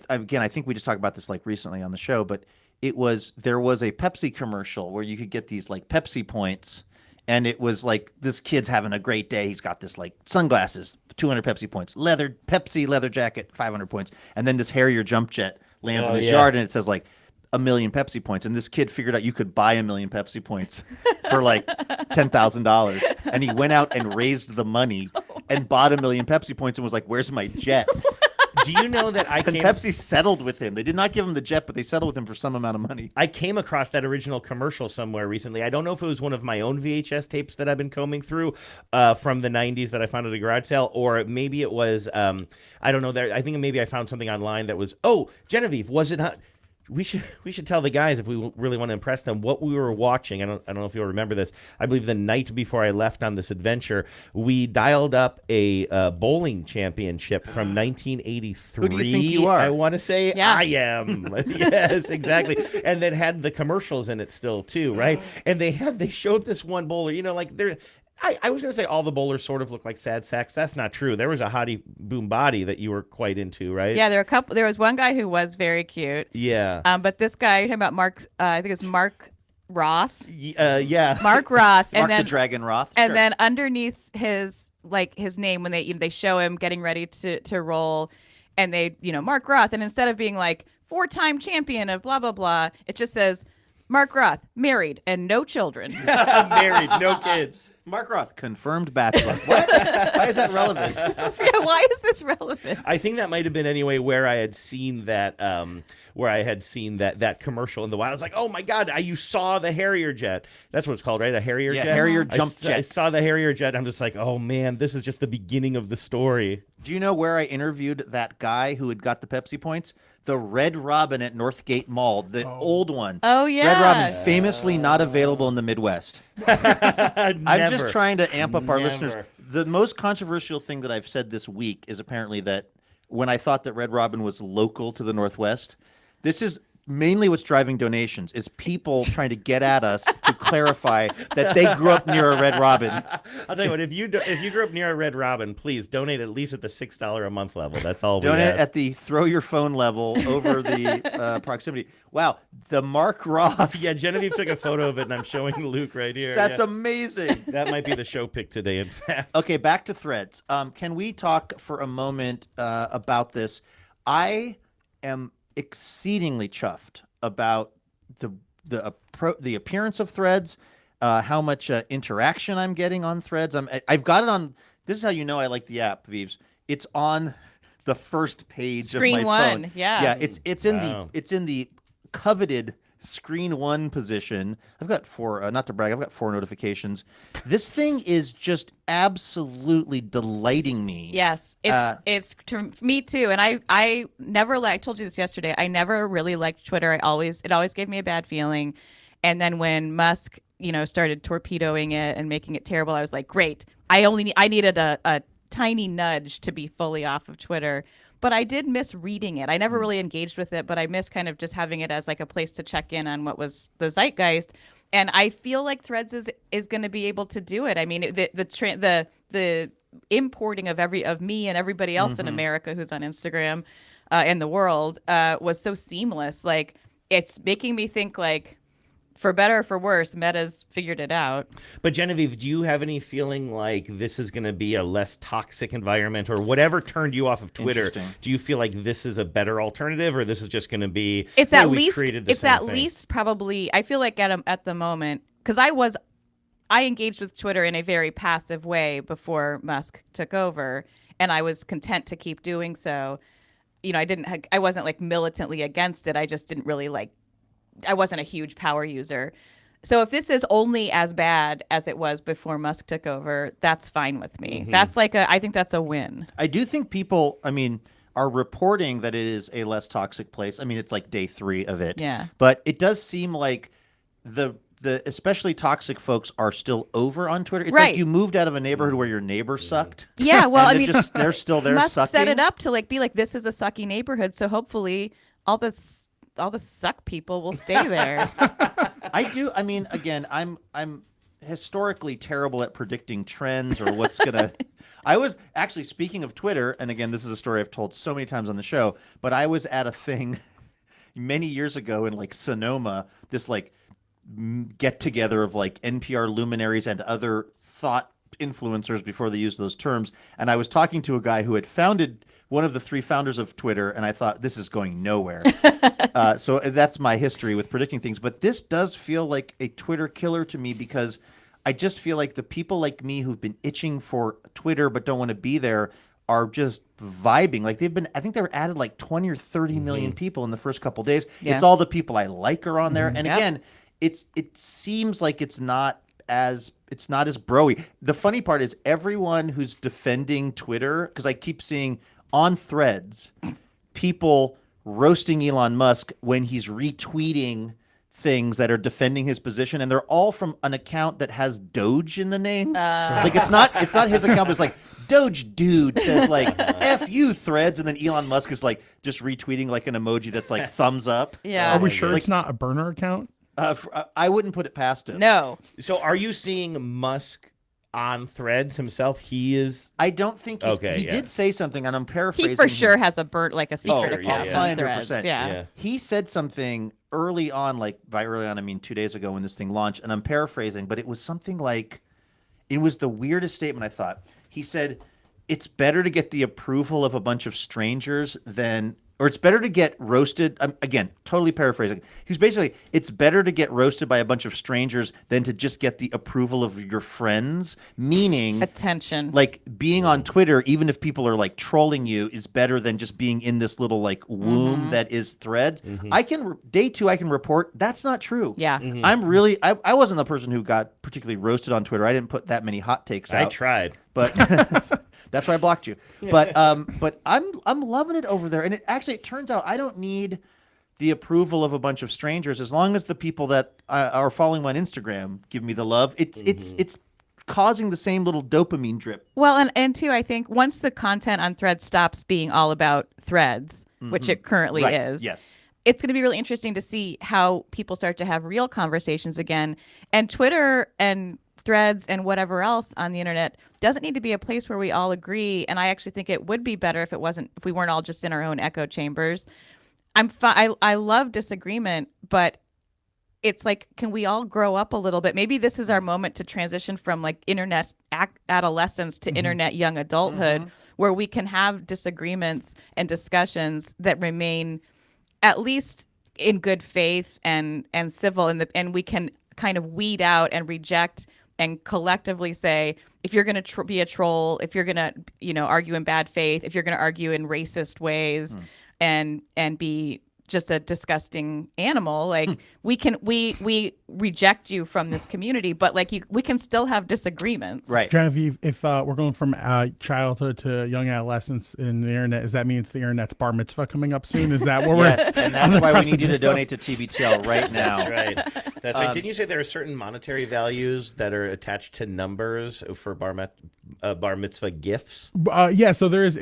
Again, I think we just talked about this like recently on the show, but there was a Pepsi commercial where you could get these like Pepsi points. And it was like, this kid's having a great day. He's got this like sunglasses, 200 Pepsi points, Pepsi leather jacket, 500 points. And then this Harrier jump jet lands in his yard, and it says like 1,000,000 Pepsi points. And this kid figured out you could buy 1,000,000 Pepsi points for like $10,000. And he went out and raised the money and bought 1,000,000 Pepsi points and was like, where's my jet? Do you know that And Pepsi settled with him. They did not give him the jet, but they settled with him for some amount of money. I came across that original commercial somewhere recently. I don't know if it was one of my own VHS tapes that I've been combing through from the 90s that I found at a garage sale, or maybe it was, I don't know. I think maybe I found something online that was, Genevieve, was it not? We should tell the guys, if we really want to impress them, what we were watching. I don't know if you'll remember this. I believe the night before I left on this adventure, we dialed up a bowling championship from 1983. Who do you think you are? I want to say I am. Yes, exactly. And that had the commercials in it still too, right? And they showed this one bowler. You know, like I was going to say all the bowlers sort of look like sad sacks. That's not true. There was a hottie boom body that you were quite into, right? Yeah, there was one guy who was very cute. Yeah. But this guy, you're talking about Mark, I think it's Mark Roth. Yeah. Mark Roth. And Mark the Dragon Roth. And then underneath his name, when they show him getting ready to roll, and they, Mark Roth, and instead of being like 4-time champion of blah, blah, blah, it just says, Mark Roth, married and no children. Married, no kids. Mark Roth, confirmed bachelor. What? Why is that relevant? Why is this relevant? I think that might have been anyway where I had seen that that commercial in the wild. I was like, oh my God, you saw the Harrier jet. That's what it's called, right? A Harrier jet? Harrier jump jet. I saw the Harrier jet. I'm just like, oh man, this is just the beginning of the story. Do you know where I interviewed that guy who had got the Pepsi points? The Red Robin at Northgate Mall, the old one. Oh, yeah. Red Robin, famously not available in the Midwest. I'm just trying to amp up our listeners. The most controversial thing that I've said this week is apparently that when I thought that Red Robin was local to the Northwest, this is mainly what's driving donations, is people trying to get at us to clarify that they grew up near a Red Robin. I'll tell you what, if you grew up near a Red Robin, please donate at least at the $6 a month level. That's all we ask. Donate at the throw your phone level over the proximity. Wow, the Mark Roth. Yeah, Genevieve took a photo of it, and I'm showing Luke right here. That's amazing. That might be the show pick today, in fact. Okay, back to Threads. Can we talk for a moment about this? I am exceedingly chuffed about the appearance of Threads, how much interaction I'm getting on Threads. I've got it on. This is how you know I like the app, Vives. It's on the first page Screen of my one, phone. yeah. It's in the coveted screen one position. I've got 4. Not to brag, I've got 4 notifications. This thing is just absolutely delighting me. Yes, it's me too. And I never I told you this yesterday. I never really liked Twitter. It always gave me a bad feeling. And then when Musk, started torpedoing it and making it terrible, I was like, great. I needed a tiny nudge to be fully off of Twitter. But I did miss reading it. I never really engaged with it, but I miss kind of just having it as like a place to check in on what was the zeitgeist. And I feel like Threads is going to be able to do it. I mean, the importing of me and everybody else in America who's on Instagram in the world was so seamless. Like, it's making me think, like, for better or for worse, Meta's figured it out. But Genevieve, do you have any feeling like this is going to be a less toxic environment, or whatever turned you off of Twitter? Do you feel like this is a better alternative, or this is just going to be? It's at least probably. I feel like at the moment, because I engaged with Twitter in a very passive way before Musk took over, and I was content to keep doing so. You know, I wasn't like militantly against it. I just didn't really I wasn't a huge power user. So if this is only as bad as it was before Musk took over, that's fine with me. That's I think that's a win. I do think people, are reporting that it is a less toxic place. I mean, it's like day 3 of it. Yeah. But it does seem like the especially toxic folks are still over on Twitter. It's like you moved out of a neighborhood where your neighbor sucked. Yeah, well, I mean, they're still there Musk sucking. set it up to be like, this is a sucky neighborhood, so hopefully all the suck people will stay there. I do. I mean, again, I'm historically terrible at predicting trends or what's gonna. I was actually, speaking of Twitter, and again, this is a story I've told so many times on the show, but I was at a thing many years ago in like Sonoma, this like get together of like NPR luminaries and other thought influencers before they used those terms, and I was talking to a guy who had founded one of the 3 founders of Twitter, and I thought, this is going nowhere. So that's my history with predicting things. But this does feel like a Twitter killer to me, because I just feel like the people like me who've been itching for Twitter but don't want to be there are just vibing. Like I think they were added like 20 or 30 million people in the first couple of days. Yeah. It's all the people I like are on there. And Yep. again, it seems like it's not as bro-y. The funny part is everyone who's defending Twitter, because I keep seeing on Threads people roasting Elon Musk when he's retweeting things that are defending his position, and they're all from an account that has Doge in the name. Like it's not his account, but it's like Doge dude says like F you Threads, and then Elon Musk is like just retweeting like an emoji that's like thumbs up. Yeah. Are we sure it's not a burner account? I wouldn't put it past him. No. So are you seeing Musk on Threads himself? He is. I don't think he did say something, and I'm paraphrasing. He for sure has a secret account on 100%. Threads. Yeah. He said something early on, like by early on I mean 2 days ago when this thing launched, and I'm paraphrasing, but it was something like, it was the weirdest statement I thought. He said, it's better to get the approval of a bunch of strangers than, or it's better to get roasted. Again, totally paraphrasing. He was basically, it's better to get roasted by a bunch of strangers than to just get the approval of your friends. Meaning, attention. Like being on Twitter, even if people are like trolling you, is better than just being in this little like womb that is Threads. Day 2, I can report that's not true. Yeah. I'm really, I wasn't the person who got particularly roasted on Twitter. I didn't put that many hot takes out. I tried. But that's why I blocked you. But I'm loving it over there, and it turns out I don't need the approval of a bunch of strangers as long as the people that are following me on Instagram give me the love. It's causing the same little dopamine drip. Well, and too, I think once the content on Threads stops being all about Threads, which it currently is. Yes. It's going to be really interesting to see how people start to have real conversations again. And Twitter and Threads and whatever else on the internet doesn't need to be a place where we all agree. And I actually think it would be better if we weren't all just in our own echo chambers. I love disagreement, but it's like, can we all grow up a little bit? Maybe this is our moment to transition from like internet adolescence to internet young adulthood, where we can have disagreements and discussions that remain at least in good faith and civil, and we can kind of weed out and reject and collectively say, if you're going to be a troll, if you're going to, argue in bad faith, if you're going to argue in racist ways and be just a disgusting animal, like we reject you from this community, but like we can still have disagreements. Right. Genevieve, if we're going from childhood to young adolescence in the internet, does that mean it's the internet's bar mitzvah coming up soon? Is that what yes, and that's why we need you to donate to TBTL right now. That's right. That's right. Didn't you say there are certain monetary values that are attached to numbers for bar bar mitzvah gifts? Yeah, so there is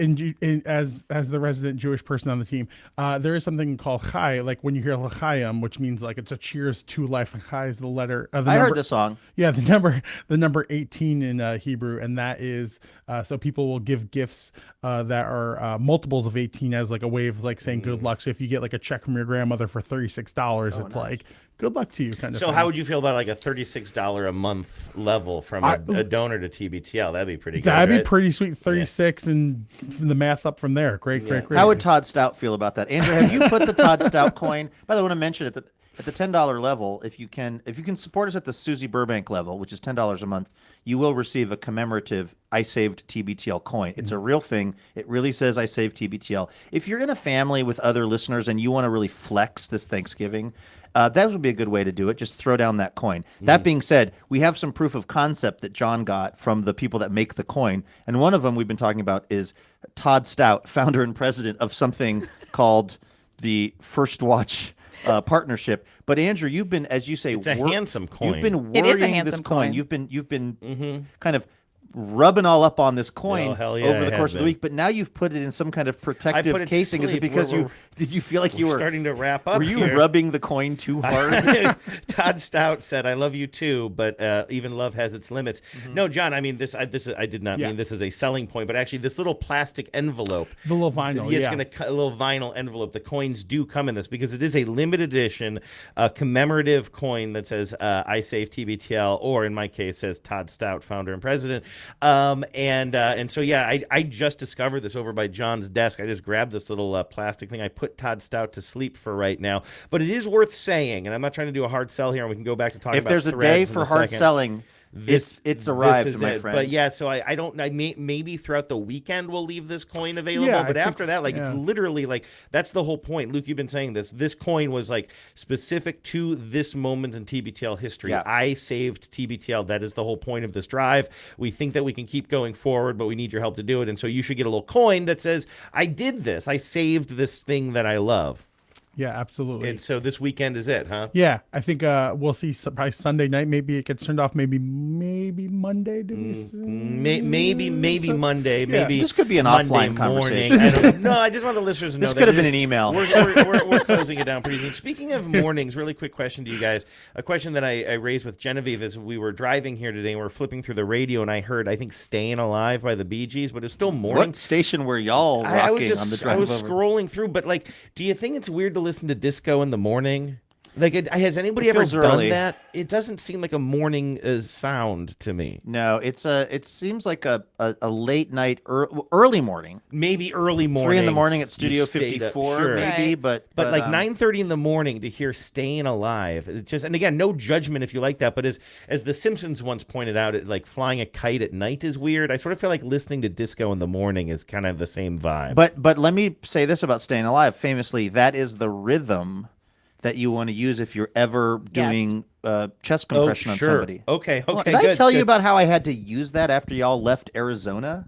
as the resident Jewish person on the team, there is something called Chai, like when you hear L'chaim, which means like it's a cheers to life. And Chai is the letter. I heard the song. Yeah, the number 18 in Hebrew, and that is so people will give gifts that are multiples of 18 as like a way of like saying good luck. So if you get like a check from your grandmother for $36, it's like good luck to you kind of So thing. how would you feel about like a $36 a month level from a donor to TBTL? That'd be pretty good. That'd be right? pretty sweet. 36 and the math up from there. Great. How would Todd Stout feel about that? Andrew, have you put the Todd Stout coin? By the way, I want to mention at the $10 level, if you can support us at the Susie Burbank level, which is $10 a month, you will receive a commemorative I Saved TBTL coin. It's a real thing. It really says I Saved TBTL. If you're in a family with other listeners and you want to really flex this Thanksgiving, that would be a good way to do it. Just throw down that coin. That being said, we have some proof of concept that John got from the people that make the coin. And one of them we've been talking about is Todd Stout, founder and president of something called the First Watch partnership. But Andrew, you've been, as you say, it's a handsome coin. You've been It is a worrying handsome this coin. coin. You've been kind of rubbing all up on this coin hell yeah, over the I course have of the been. week, but now you've put it in some kind of put protective it to casing. Is it sleep. because did you feel like you we're were starting to wrap up? Were you here. rubbing the coin too hard? Todd Stout said, "I love you too, but even love has its limits." No, John. I mean this. I did not mean this as a selling point, but actually, this little plastic envelope, the little vinyl, it's going to a little vinyl envelope. The coins do come in this because it is a limited edition, commemorative coin that says "I Save TBTL," or in my case, says Todd Stout, founder and president. And so yeah, I just discovered this over by John's desk. I just grabbed this little plastic thing. I put Todd Stout to sleep for right now, but it is worth saying, and I'm not trying to do a hard sell here, and we can go back to talking If about there's a day for hard selling, it's arrived, my friend. But yeah, so I don't. Maybe throughout the weekend we'll leave this coin available. Yeah, but after that, like yeah. it's literally like that's the whole point. Luke, you've been saying this. This coin was like specific to this moment in TBTL history. Yeah. I saved TBTL. That is the whole point of this drive. We think that we can keep going forward, but we need your help to do it. And so you should get a little coin that says, "I did this. I saved this thing that I love." Yeah, absolutely. And so this weekend is it, huh? Yeah, I think we'll see probably Sunday night. Maybe it gets turned off. Maybe Monday. Maybe Monday. Maybe this could be an Monday offline morning. conversation. I just want the listeners to know This that could have been an email. We're closing it down pretty soon. Speaking of mornings, really quick question to you guys. A question that I raised with Genevieve as we were driving here today, and we were flipping through the radio, and I heard, I think, "Staying Alive" by the Bee Gees, but it's still morning. What station were y'all rocking on the drive I was over? scrolling through, but like, do you think it's weird to listen to disco in the morning? Like, has anybody It ever feels done early. that? It doesn't seem like a morning sound to me. No, it seems like a late night, early morning. Maybe early morning. 3 in the morning at You Studio stayed up, 54, sure. maybe, Right. but like 9:30 in the morning to hear "Staying Alive," it just, and again, no judgment if you like that, but as the Simpsons once pointed out, like flying a kite at night is weird. I sort of feel like listening to disco in the morning is kind of the same vibe. But let me say this about "Staying Alive." Famously, that is the rhythm that you want to use if you're ever doing chest compression on somebody. Okay, Did I tell you about how I had to use that after y'all left Arizona?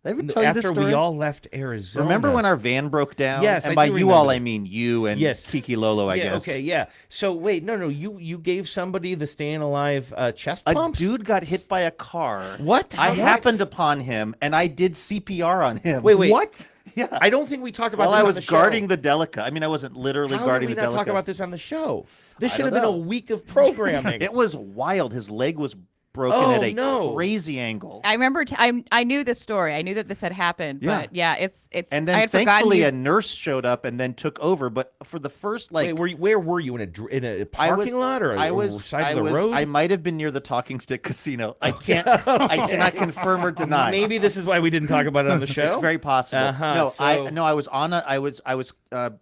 Did I ever tell you this After story? we all left Arizona. Remember when our van broke down? Yes, and I by do you all, remember I that. mean you and Yes. Kiki Lolo, I Yeah, guess. okay, yeah. So wait, no, you gave somebody the "Staying Alive" chest A pumps? dude got hit by a car. What? I What? happened upon him, and I did CPR on him. Wait. What? Yeah. I don't think we talked about While this I on was the show. guarding the Delica. I mean, I wasn't literally How guarding did we the not Delica. talk about this on the show? This I should have don't been know. a week of programming. It was wild. His leg was broken Oh, at a no. crazy angle. I remember. I knew this story. I knew that this had happened. Yeah. But yeah, it's. And I then had forgotten thankfully you- a nurse showed up and then took over. But for the first Wait, where were you in a parking lot or side of the road? I might have been near the Talking Stick Casino. I can't. I cannot confirm or deny. Maybe this is why we didn't talk about it on the show. It's very possible. Uh-huh, I was on a. I was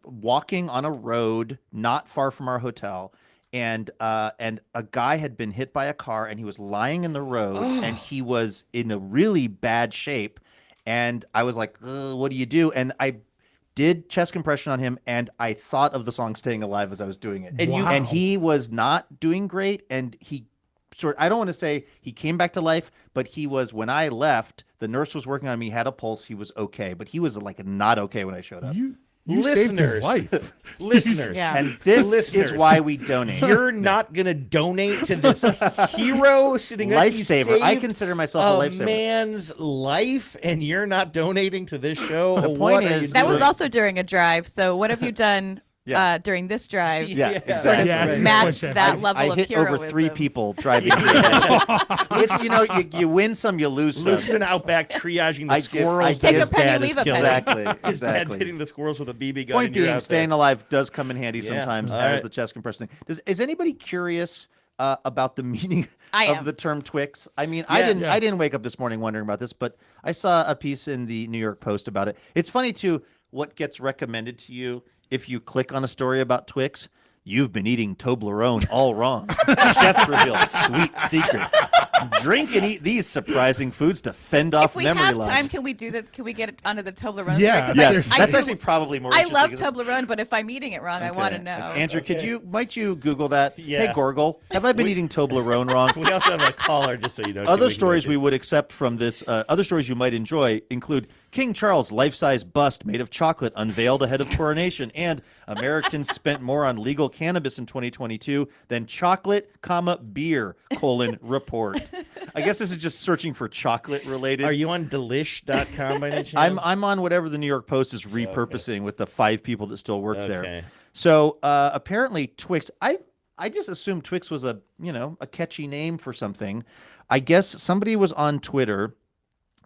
walking on a road not far from our hotel. And a guy had been hit by a car, and he was lying in the road, and he was in a really bad shape. And I was like, "What do you do?" And I did chest compression on him, and I thought of the song "Staying Alive" as I was doing it. And he was not doing great, and he I don't want to say he came back to life, but he was, when I left, the nurse was working on me, had a pulse, he was okay, but he was like not okay when I showed up. You saved his listeners, life. listeners, Yeah. And this listeners, is why we donate. You're not gonna donate to this hero sitting there. He Lifesaver. I saved consider myself a lifesaver. man's life, and you're not donating to this show. The point What are is- you That was doing? also during a drive. So what have you done during this drive? Yeah, Yeah, exactly. Sort of Yeah, it's a good match question. that level I of hit heroism. over 3 people driving. It's you win some, you lose some. Luke's been out back triaging the I give- squirrels. I that Take his a penny, dad is leave a killing. penny. Exactly, His dad's exactly. hitting the squirrels with a BB gun. Point and you're being, out staying there. alive does come in handy Yeah. sometimes All as right. the chest compressor thing. Is anybody curious about the meaning I of am. the term Twix? I mean, Yeah. I didn't wake up this morning wondering about this, but I saw a piece in the New York Post about it. It's funny too what gets recommended to you if you click on a story about Twix. You've been eating Toblerone all wrong. Chefs reveal sweet secret. Drink and eat these surprising foods to fend off If we memory have loss. time, can we do that? Can we get it onto the Toblerone? Yeah, story? 'Cause Yes, I that's do- actually probably more I interesting, love isn't it? Toblerone, but if I'm eating it wrong, I want to Okay. know. Andrew, might you Google that? Yeah. Hey, Gorgle, have I been eating Toblerone wrong? We also have a caller, just so you know. Other stories we would accept from this, other stories you might enjoy include King Charles' life-size bust made of chocolate unveiled ahead of coronation, and Americans spent more on legal cannabis in 2022 than chocolate, beer, report. I guess this is just searching for chocolate related. Are you on delish.com by any chance? I'm on whatever the New York Post is repurposing with the 5 people that still work Okay. there. So apparently Twix, I just assumed Twix was a catchy name for something. I guess somebody was on Twitter.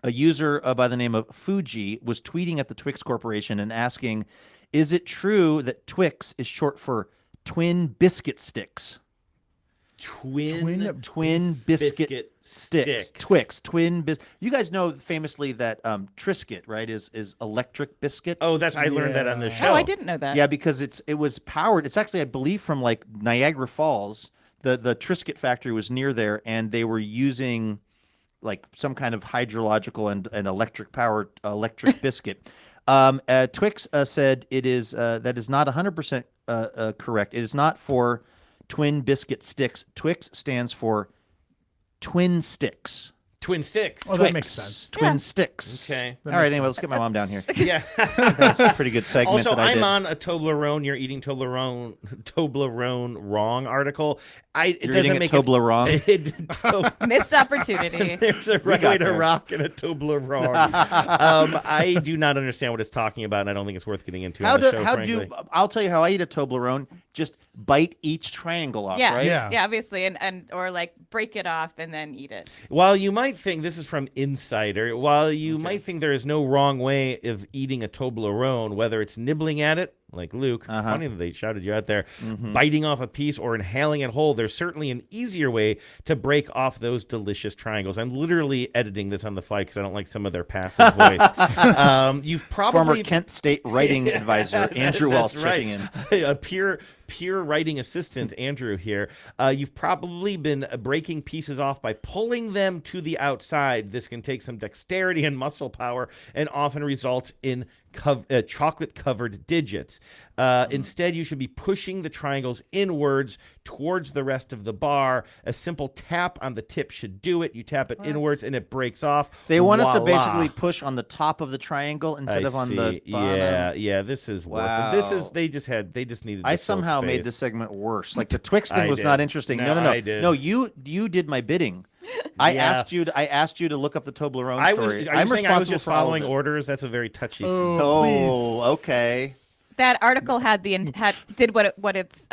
A user by the name of Fuji was tweeting at the Twix Corporation and asking, "Is it true that Twix is short for twin biscuit sticks?" Twin biscuit sticks. Twix, You guys know famously that Triscuit, right, is electric biscuit. Oh, I learned that on the show. Oh, I didn't know that. Yeah, because it was powered. It's actually, I believe, from like Niagara Falls. The Triscuit factory was near there, and they were using like some kind of hydrological and electric powered electric biscuit. Twix said it is that is not 100% correct. It is not for twin biscuit sticks. Twix stands for twin sticks. Twin sticks. Oh, that makes sense. Twin sticks. Okay. All right. Anyway, let's get my mom down here. Yeah. That's a pretty good segment. Also, that I I'm did. on a Toblerone. You're eating Toblerone wrong article. It You're doesn't eating a make Toblerone? Missed opportunity. There's a right way to rock and a Toblerone. I do not understand what it's talking about, and I don't think it's worth getting into on the show, frankly. I'll tell you how I eat a Toblerone. Just bite each triangle off, Yeah, right? yeah, obviously, and or like break it off and then eat it. While you might think, this is from Insider, while you might think there is no wrong way of eating a Toblerone, whether it's nibbling at it, like Luke, funny that they shouted you out there, biting off a piece or inhaling it whole, there's certainly an easier way to break off those delicious triangles. I'm literally editing this on the fly because I don't like some of their passive voice. You've probably... Former Kent State writing advisor, Andrew Walsh, checking in. A peer writing assistant, Andrew here. You've probably been breaking pieces off by pulling them to the outside. This can take some dexterity and muscle power and often results in chocolate-covered digits. Instead, you should be pushing the triangles inwards towards the rest of the bar. A simple tap on the tip should do it. You tap it inwards and it breaks off. They want us to Voila. basically push on the top of the triangle instead of on the bottom. Yeah, this is worth Wow. it. They just needed I to fill somehow made space. this segment worse. Like the Twix thing I was did. not interesting. No, No. I did. No, you did my bidding. I Yeah. asked you to look up the Toblerone Are story. you I'm saying I was responsible just for all of following it. orders? That's a very touchy. Oh, okay. That article had did what its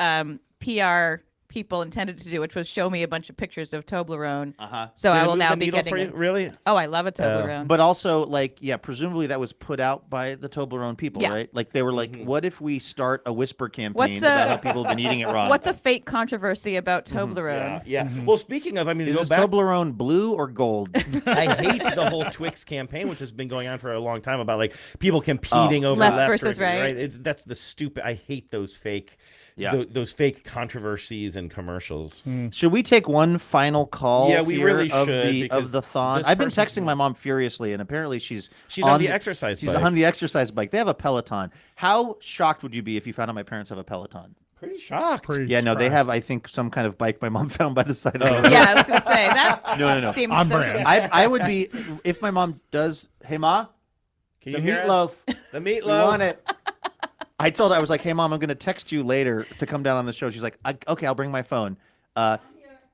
PR people intended to do, which was show me a bunch of pictures of Toblerone. So Did I it will move now the be needle getting for you? it. Really? Oh, I love a Toblerone. But also, like, yeah, presumably that was put out by the Toblerone people, Yeah. right? Like, they were like, what if we start a whisper campaign What's about a- how people have been eating it wrong? What's a fake controversy about Toblerone? Yeah. Well, speaking of, I mean, Is go this back. Toblerone blue or gold? I hate the whole Twix campaign, which has been going on for a long time, about like people competing over Left left versus or, right. That's the stupid. I hate those fake, Yeah. those fake controversies and commercials. Should we take one final call? Yeah, we here really of should, the because thon. this I've been person's- texting my mom furiously, and apparently she's on the exercise She's bike. on the exercise bike. They have a Peloton. How shocked would you be if you found out my parents have a Peloton? Pretty shocked. Yeah, no, they have, I think, some kind of bike my mom found by the side of the road. Yeah, I was gonna say that. No. Seems On so brand. I would be, if my mom does, hey, Ma, Can the you hear us? meatloaf. The We meatloaf. want it. I told her, I was like, hey, Mom, I'm going to text you later to come down on the show. She's like, okay, I'll bring my phone. Oh,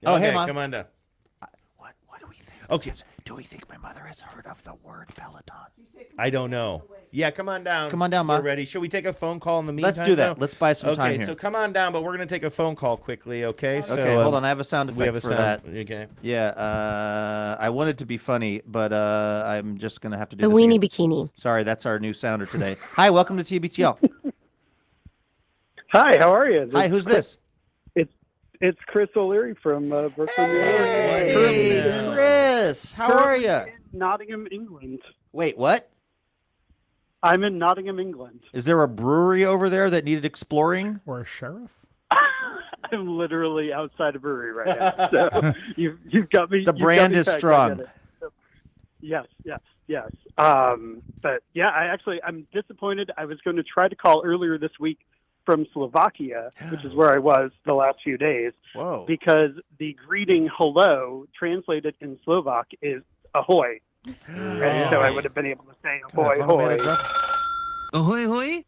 hey, Mom. Come on down. What do we think? Okay. Do we think my mother has heard of the word Peloton? I don't know. Yeah, come on down. Come on down, Ma. We're ready. Should we take a phone call in the meantime? Let's do that. though? Let's buy some time Okay, here. so come on down, but we're going to take a phone call quickly, okay? So, Okay, hold on. I have a sound effect we have a for sound. that. Okay. Yeah, I wanted to be funny, but I'm just going to have to do The this weenie again. bikini. Sorry, that's our new sounder today. Hi, welcome to TBTL. Hi, how are you? Hi, who's this? It's Chris O'Leary from Brooklyn, New York. Hey, Chris, how are you? In Nottingham, England. Wait, what? I'm in Nottingham, England. Is there a brewery over there that needed exploring? Or a sheriff? I'm literally outside a brewery right now. So you've got me. The you've got brand me is pegged, I strong. get it. So, yes. But yeah, I'm disappointed. I was going to try to call earlier this week from Slovakia, which is where I was the last few days. Whoa. Because the greeting hello translated in Slovak is ahoy. And so I would have been able to say ahoy, ahoy. Ahoy, ahoy.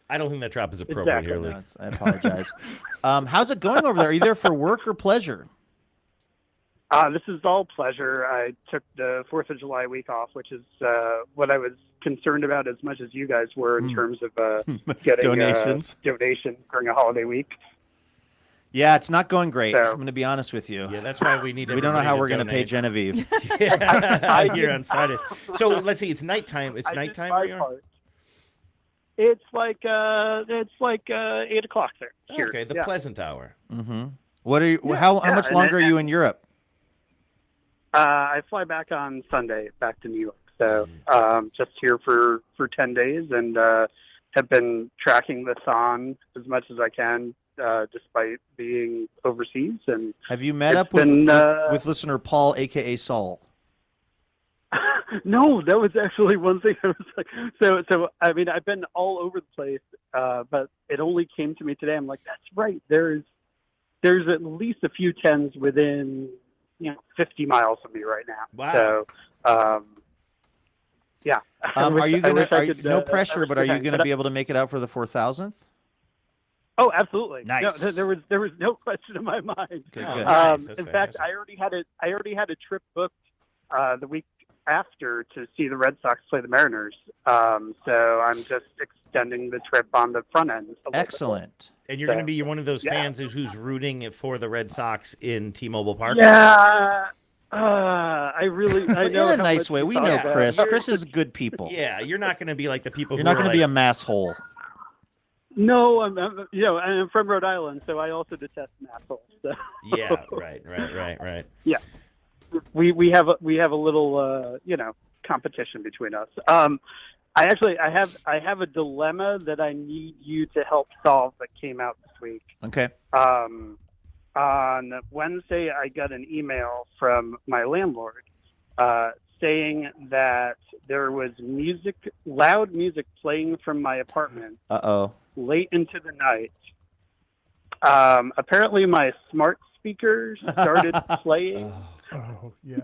I don't think that drop is appropriate here, Lee. No, I apologize. How's it going over there? Are you there for work or pleasure? This is all pleasure. I took the 4th of July week off, which is what I was concerned about as much as you guys were in terms of getting Donations. Donation during a holiday week. Yeah, it's not going great. So- I'm going to be honest with you. Yeah, that's why we need. We don't know how we're going to pay donate. Genevieve. Here on Friday. So let's see. It's nighttime. It's I did nighttime. my where you are? part. It's like 8 o'clock there. Here. Okay, the Yeah. pleasant hour. Mm-hmm. What are you? How much and longer are then- you in Europe? I fly back on Sunday back to New York. So just here for 10 days and have been tracking the Thon as much as I can despite being overseas. And Have you met it's up with, been, with listener Paul, a.k.a. Saul? No, that was actually one thing I was like, so I mean, I've been all over the place, but it only came to me today. I'm like, that's right. There's at least a few tens within, 50 miles of me right now. Wow. So, yeah. Are you gonna? No I pressure, wish but I are you could. gonna be able to make it out for the 4,000th? Oh, absolutely. Nice. No, there was no question in my mind. Good, good. Nice. That's In fact, fantastic. I already had a trip booked the week after to see the Red Sox play the Mariners. So I'm just extending the trip on the front end. A little bit. Excellent. And you're going to be one of those Yeah. fans who's rooting for the Red Sox in T-Mobile Park. Yeah. I really. I In know a how nice much way. you We talk know about Chris. it. Chris is good people. Yeah, you're not going to be like the people. You're who not are going to be a like, mass hole. No, I'm from Rhode Island, so I also detest assholes. So. Yeah, right. Yeah, we have a little competition between us. I have a dilemma that I need you to help solve that came out this week. Okay. On Wednesday, I got an email from my landlord saying that there was loud music playing from my apartment Uh-oh. late into the night. Apparently, my smart speaker started playing Oh, yeah.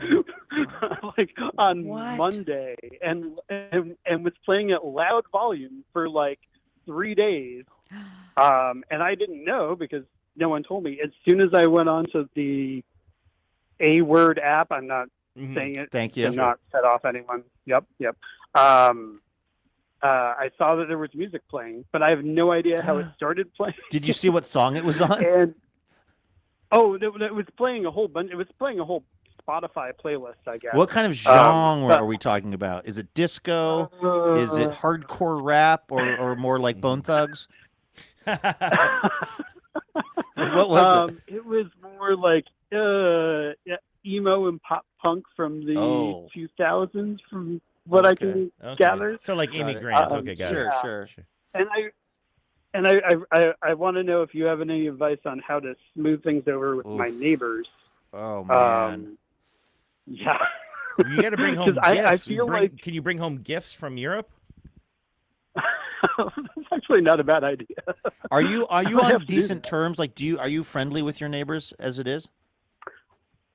like on Monday, and was playing at loud volume for like 3 days. And I didn't know because no one told me. As soon as I went on to the A Word app, I'm not saying it Thank you. to not set off anyone. Yep. I saw that there was music playing, but I have no idea how it started playing. Did you see what song it was on? And it was playing a whole bunch. It was playing a whole Spotify playlist, I guess. What kind of genre are we talking about? Is it disco? Is it hardcore rap or more like Bone Thugs? What was it? It was more like emo and pop punk from the 2000s, from what I can gather. So like Amy Grant. Okay, got it. Sure. And I want to know if you have any advice on how to smooth things over with my neighbors. Oh man. Yeah. You got to bring home gifts. I feel like Can you bring home gifts from Europe? that's actually not a bad idea. Are you on decent terms? Like, are you friendly with your neighbors as it is?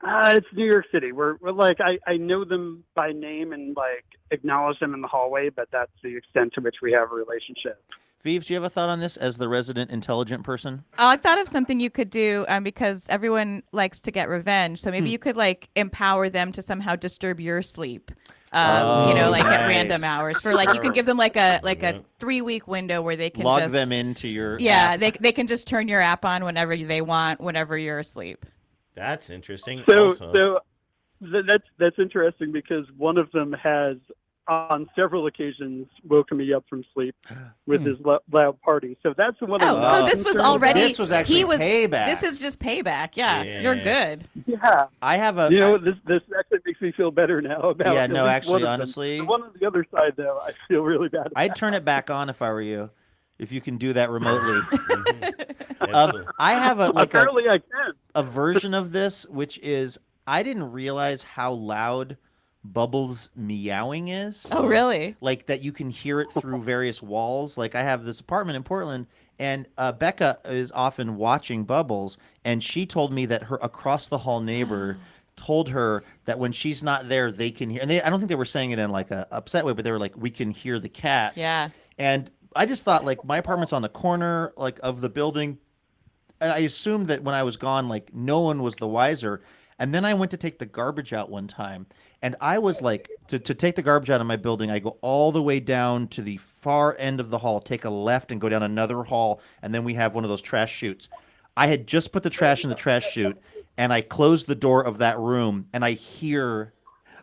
It's New York City. We're like I know them by name and like acknowledge them in the hallway, but that's the extent to which we have a relationship. Vives, do you have a thought on this as the resident intelligent person? I thought of something you could do because everyone likes to get revenge. So maybe you could like empower them to somehow disturb your sleep. Like at random hours for like you can give them like a 3-week window where they can log just, them into your app. app. They can just turn your app on whenever they want, whenever you're asleep. That's interesting. So that's interesting because one of them has on several occasions woken me up from sleep with his loud party. So that's the one. So this was already. This was actually payback. This is just payback. Yeah, you're good. Yeah, I have a. This actually makes me feel better now about. Yeah, at no, least actually, one of them. honestly, The one on the other side though, I feel really bad about. I'd turn it back on if I were you, if you can do that remotely. I have Apparently I can. a version of this, which is I didn't realize how loud Bubbles' meowing is. Oh, really? Like that you can hear it through various walls. Like I have this apartment in Portland, and Becca is often watching Bubbles, and she told me that her across the hall neighbor told her that when she's not there, they can hear. And I don't think they were saying it in like a upset way, but they were like, "We can hear the cat." Yeah. And I just thought like my apartment's on the corner like of the building. And I assumed that when I was gone, like no one was the wiser. And then I went to take the garbage out one time, and I was like, to take the garbage out of my building, I go all the way down to the far end of the hall, take a left, and go down another hall, and then we have one of those trash chutes. I had just put the trash in the trash chute, and I closed the door of that room, and I hear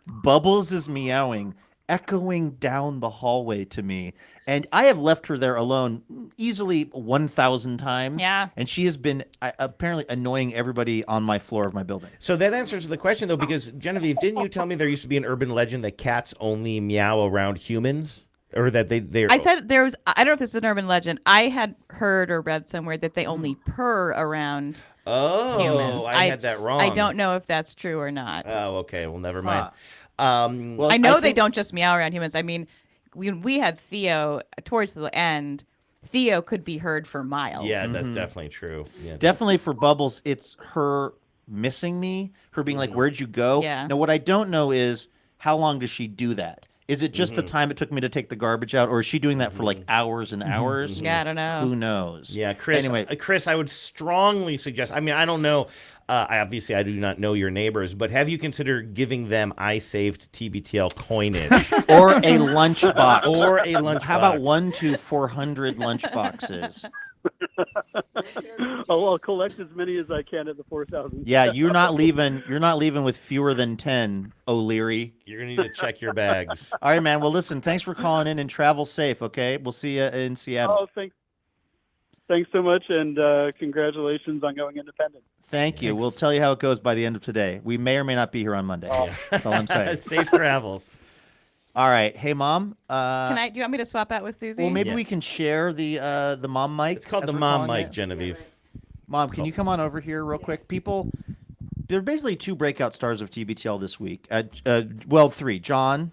Bubbles' meowing echoing down the hallway to me. And I have left her there alone easily 1,000 times. Yeah. And she has been apparently annoying everybody on my floor of my building. So that answers the question, though, because Genevieve, didn't you tell me there used to be an urban legend that cats only meow around humans? Or that they I said there was, I don't know if this is an urban legend. I had heard or read somewhere that they only purr around humans. I had that wrong. I don't know if that's true or not. Oh, okay. Well, never mind. I know they don't just meow around humans. I mean, we had Theo towards the end. Theo could be heard for miles. Yeah, that's definitely true. Yeah, definitely for Bubbles, it's her missing me, her being like, "Where'd you go?" Yeah. Now, what I don't know is how long does she do that? Is it just the time it took me to take the garbage out, or is she doing that for like hours and hours? Yeah, I don't know. Who knows? Yeah, Chris. Anyway, Chris, I would strongly suggest. I mean, I don't know. I do not know your neighbors, but have you considered giving them I saved TBTL coinage or a lunchbox? Or a lunchbox? How about 1 to 400 lunchboxes? I'll collect as many as I can at the 4,000. Yeah, you're not leaving with fewer than 10, O'Leary. You're gonna need to check your bags. All right, man. Well, listen, thanks for calling in and travel safe. Okay, we'll see you in Seattle. Oh, thanks so much, and congratulations on going independent. Thank you. We'll tell you how it goes by the end of today. We may or may not be here on Monday. That's all I'm saying. Safe travels. All right. Hey, Mom. Do you want me to swap out with Susie? Well, maybe we can share the mom mic. It's called the mom mic, Genevieve. Mom, can you come on over here real quick? People, there are basically 2 breakout stars of TBTL this week. Well, 3. John.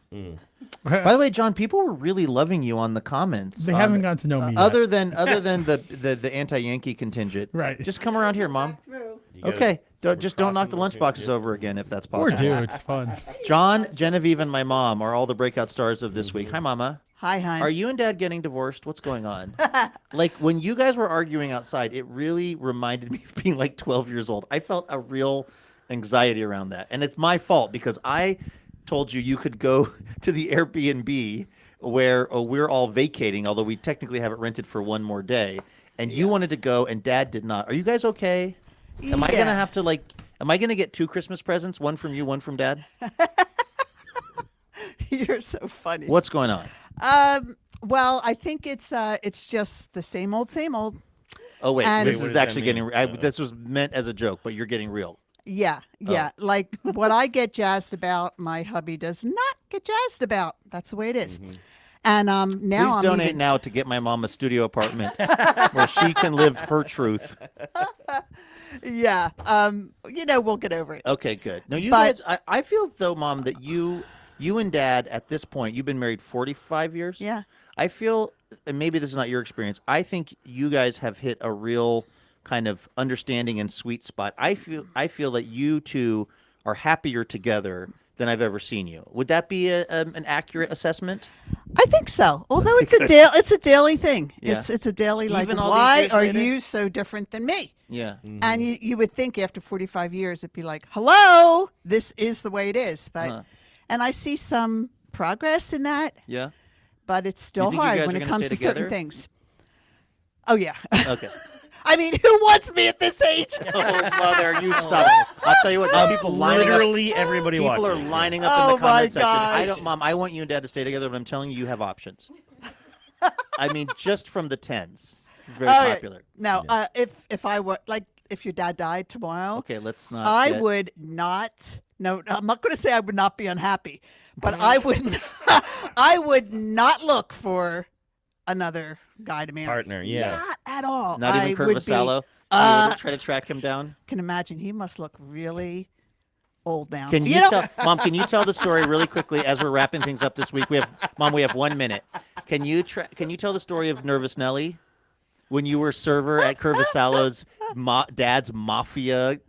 By the way, John, people were really loving you on the comments. They haven't gotten to know me yet. Other than the anti-Yankee contingent. Right. Just come around here, Mom. Okay. Don't knock the lunchboxes over again if that's possible. Or do. It's fun. John, Genevieve, and my mom are all the breakout stars of this week. Hi, Mama. Hi, hon. Are you and Dad getting divorced? What's going on? Like, when you guys were arguing outside, it really reminded me of being like 12 years old. I felt a real anxiety around that. And it's my fault because I told you could go to the Airbnb where we're all vacating, although we technically have it rented for 1 more day. And you wanted to go, and Dad did not. Are you guys okay? Am I going to have to, am I going to get 2 Christmas presents? 1 from you, 1 from Dad? You're so funny. What's going on? Well, I think it's just the same old, same old. Oh, wait. And This is actually getting... this was meant as a joke, but you're getting real. Yeah. Like what I get jazzed about, my hubby does not get jazzed about. That's the way it is. And now Please donate now to get my mom a studio apartment where she can live her truth. Yeah. We'll get over it. Okay, good. No, guys, I feel though, Mom, that you and Dad at this point, you've been married 45 years. Yeah. I feel, and maybe this is not your experience, I think you guys have hit a real kind of understanding and sweet spot. I feel that you two are happier together than I've ever seen you. Would that be an accurate assessment? I think so. Although it's a daily thing. Yeah. It's a daily like. Even all these Why years are later? you so different than me? Yeah. And you would think after 45 years it'd be like, hello, this is the way it is. But and I see some progress in that. Yeah. But it's still You think you hard guys when are it gonna comes stay to certain together? things. Oh yeah. Okay. I mean, who wants me at this age? Oh, mother, you stop. I'll tell you what. People lining Literally up, everybody People watching. are lining up in Oh the my comment section. gosh. Mom, I want you and Dad to stay together, but I'm telling you, you have options. I mean, just from the tens, very Okay. popular. Now, if I were like, if your dad died tomorrow, Okay, let's not. I get- would not. No, I'm not going to say I would not be unhappy, but I would. I would not look for another guy to marry. Partner, yeah. Not at all. Not even I Kurt would Vasallo. be- Try to track him down. Can imagine he must look really old now. Can you know- tell, Mom? Can you tell the story really quickly as we're wrapping things up this week? We have 1 minute. Can you tell the story of Nervous Nelly when you were server at Kurt Vasallo's dad's mafia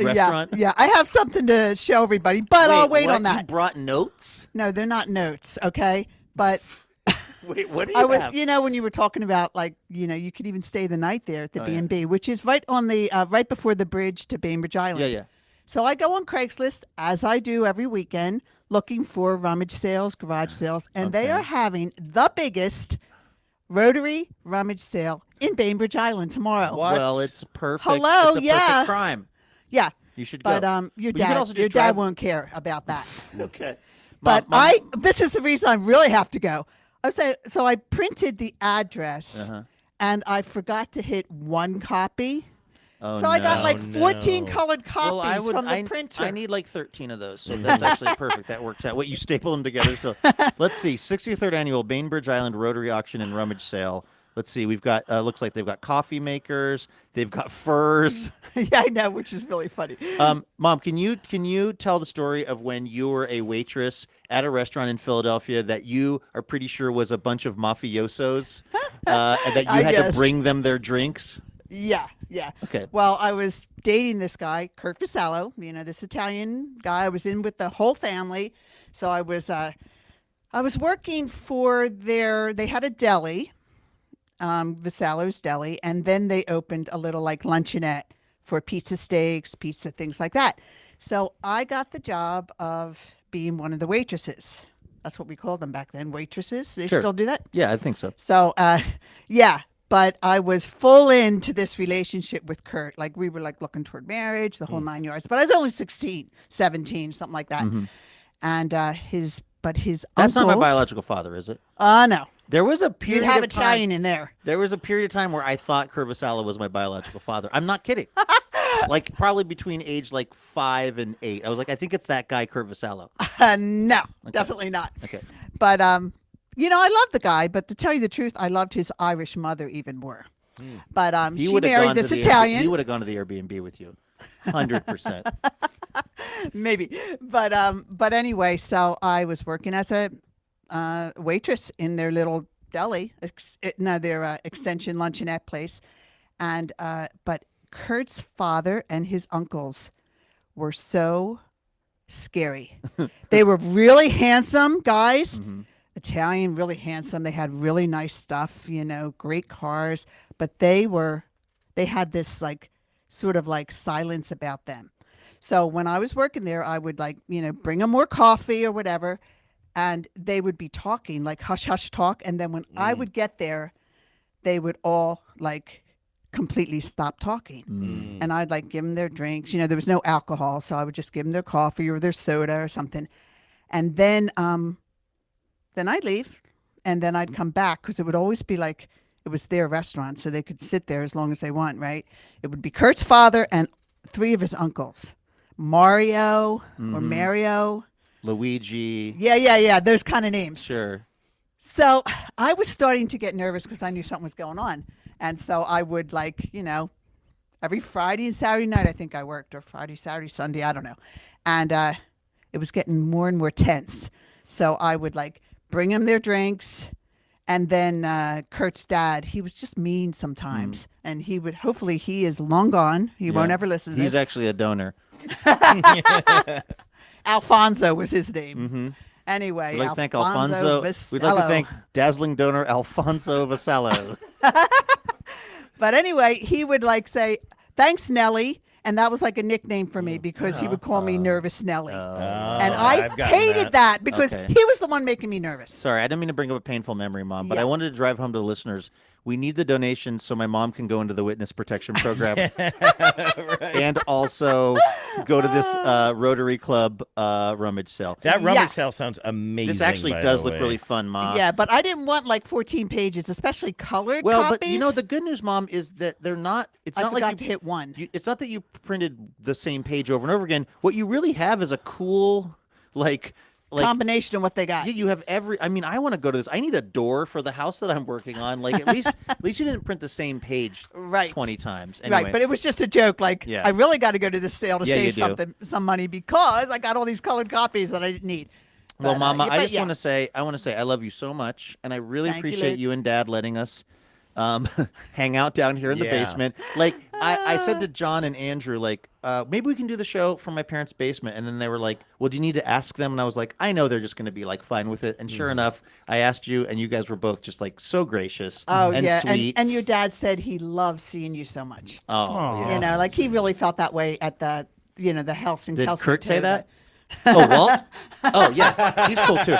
restaurant? Yeah, I have something to show everybody, but I'll wait what? on that. You brought notes? No, they're not notes, okay? But Wait, what do you I was, have? when you were talking about like, you could even stay the night there at the Oh, B&B, which is right on the right before the bridge to Bainbridge Island. Yeah, yeah. So I go on Craigslist as I do every weekend, looking for rummage sales, garage sales, and they are having the biggest rotary rummage sale in Bainbridge Island tomorrow. Well, it's perfect. Hello, it's a yeah. perfect crime. Yeah. You should But go. your But you could dad, also just your drive- dad won't care about that. Okay. But Mom, this is the reason I really have to go. So I printed the address and I forgot to hit one copy. Oh, So I got no. like 14 colored copies Well, I would. from the I, printer. I need like 13 of those, so that's actually perfect. That works out. What you staple them together. So let's see. 63rd annual Bainbridge Island Rotary Auction and Rummage Sale. Let's see. We've got. Looks like they've got coffee makers. They've got furs. Yeah, I know, which is really funny. Mom, can you tell the story of when you were a waitress at a restaurant in Philadelphia that you are pretty sure was a bunch of mafiosos, and that you I had guess. to bring them their drinks? Yeah. Okay. Well, I was dating this guy, Kurt Vasallo, this Italian guy. I was in with the whole family. So I was working for they had a deli, Vasallo's Deli, and then they opened a little like luncheonette for pizza steaks, pizza, things like that. So I got the job of being one of the waitresses. That's what we called them back then, waitresses. They Sure. still do that? Yeah, I think so. So, yeah, but I was full into this relationship with Kurt. Like we were like looking toward marriage, the whole 9 yards. But I was only 16, 17, something like that. And his That's uncles. not my biological father, is it? No. There was a period You'd have of Italian time, in there. There was a period of time where I thought Kurt Vasallo was my biological father. I'm not kidding. Like probably between age like 5 and 8. I was like, I think it's that guy, Kurt Vasallo. No, definitely not. Okay. But I love the guy. But to tell you the truth, I loved his Irish mother even more. But she would've married gone to this the Italian. He would have gone to the Airbnb with you, 100%. Maybe, but anyway, so I was working as a waitress in their little deli, their extension luncheonette place, and but Kurt's father and his uncles were so scary. They were really handsome guys, Italian, really handsome. They had really nice stuff, great cars, but they had this like sort of like silence about them. So when I was working there, I would bring them more coffee or whatever, and they would be talking like hush hush talk. And then when I would get there, they would all like completely stop talking. And I'd give them their drinks. There was no alcohol, so I would just give them their coffee or their soda or something. And then I'd leave, and then I'd come back because it would always be like it was their restaurant, so they could sit there as long as they want, right? It would be Kurt's father and 3 of his uncles. Mario or Mario. Luigi. Yeah. Those kind of names. Sure. So I was starting to get nervous because I knew something was going on. And so I would every Friday and Saturday night, I think I worked, or Friday, Saturday, Sunday, I don't know. And it was getting more and more tense. So I would bring them their drinks And then Kurt's dad, he was just mean sometimes. And he would, hopefully he is long gone. He won't ever listen to He's this. actually a donor. Alfonso was his name. Mm-hmm. Anyway, We'd like to thank Alfonso. Vassallo. We'd like to thank dazzling donor Alfonso Vassallo. But anyway, he would like say, "Thanks, Nellie." And that was like a nickname for me because he would call me Nervous Nellie. And I hated that because Okay. he was the one making me nervous. Sorry, I didn't mean to bring up a painful memory, Mom, but Yeah. I wanted to drive home to the listeners. We need the donations so my mom can go into the witness protection program and also go to this Rotary Club rummage sale. That rummage sale sounds amazing. This actually by does the look way. really fun, Mom. Yeah, but I didn't want like 14 pages, especially colored Well, copies. but you know the good news, Mom, is that they're not. It's I not forgot like to hit one. It's not that you printed the same page over and over again. What you really have is a cool, like combination of what they got. You have every. I mean, I want to go to this. I need a door for the house that I'm working on. Like at least you didn't print the same page 20 times. Anyway. Right, but it was just a joke. Like, Yeah. I really got to go to this sale to Yeah, you save do. some money because I got all these colored copies that I didn't need. Well, But, Mama, yeah, I but just yeah. want to say I love you so much, and I really Thank you, appreciate Luke. you and Dad letting us hang out down here in the Yeah. basement. Like I said to John and Andrew, like maybe we can do the show from my parents' basement, and then they were like, "Well, do you need to ask them?" And I was like, "I know they're just going to be like fine with it." And sure enough, I asked you, and you guys were both just like so gracious Oh and yeah, sweet. and your dad said he loves seeing you so much. Oh, yeah. You know, like he really felt that way at the the house in Did Kelsey Kurt say too, that? Oh, Walt? Oh, yeah. He's cool, too.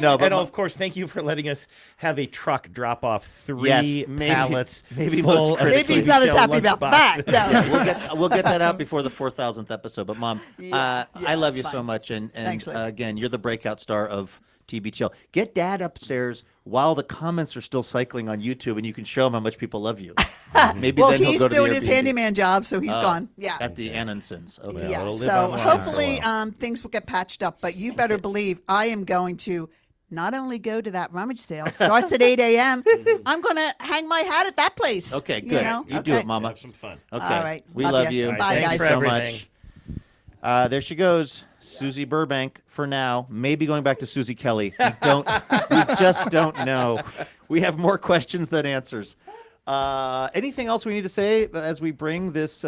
No, but And of course, thank you for letting us have a truck drop off three Yes, maybe- pallets. maybe full most of critically. Maybe he's not as TBTL happy about lunchboxes. that. No. Yeah, we'll get that out before the 4,000th episode. But Mom, Yeah, I love that's you so fine. much, and Thanks, Luke. again, you're the breakout star of TBTL. Get Dad upstairs while the comments are still cycling on YouTube, and you can show him how much people love you. Maybe well, then he'll he's go to doing the his Airbnb. handyman job, so he's Oh, gone. Yeah. At the Annonsons. Okay. Yeah, it'll live so online for a hopefully while. things will get patched up. But you better believe I am going to not only go to that rummage sale. It starts at 8 a.m. I'm going to hang my hat at that place. Okay, You good. know? You do Okay. it, Mama. Have some fun. Okay. All right. We Love love ya. you. All right, Bye, Thank guys. you for so everything. much. There she goes. Susie Burbank for now. Maybe going back to Susie Kelly. We just don't know. We have more questions than answers. Anything else we need to say as we bring this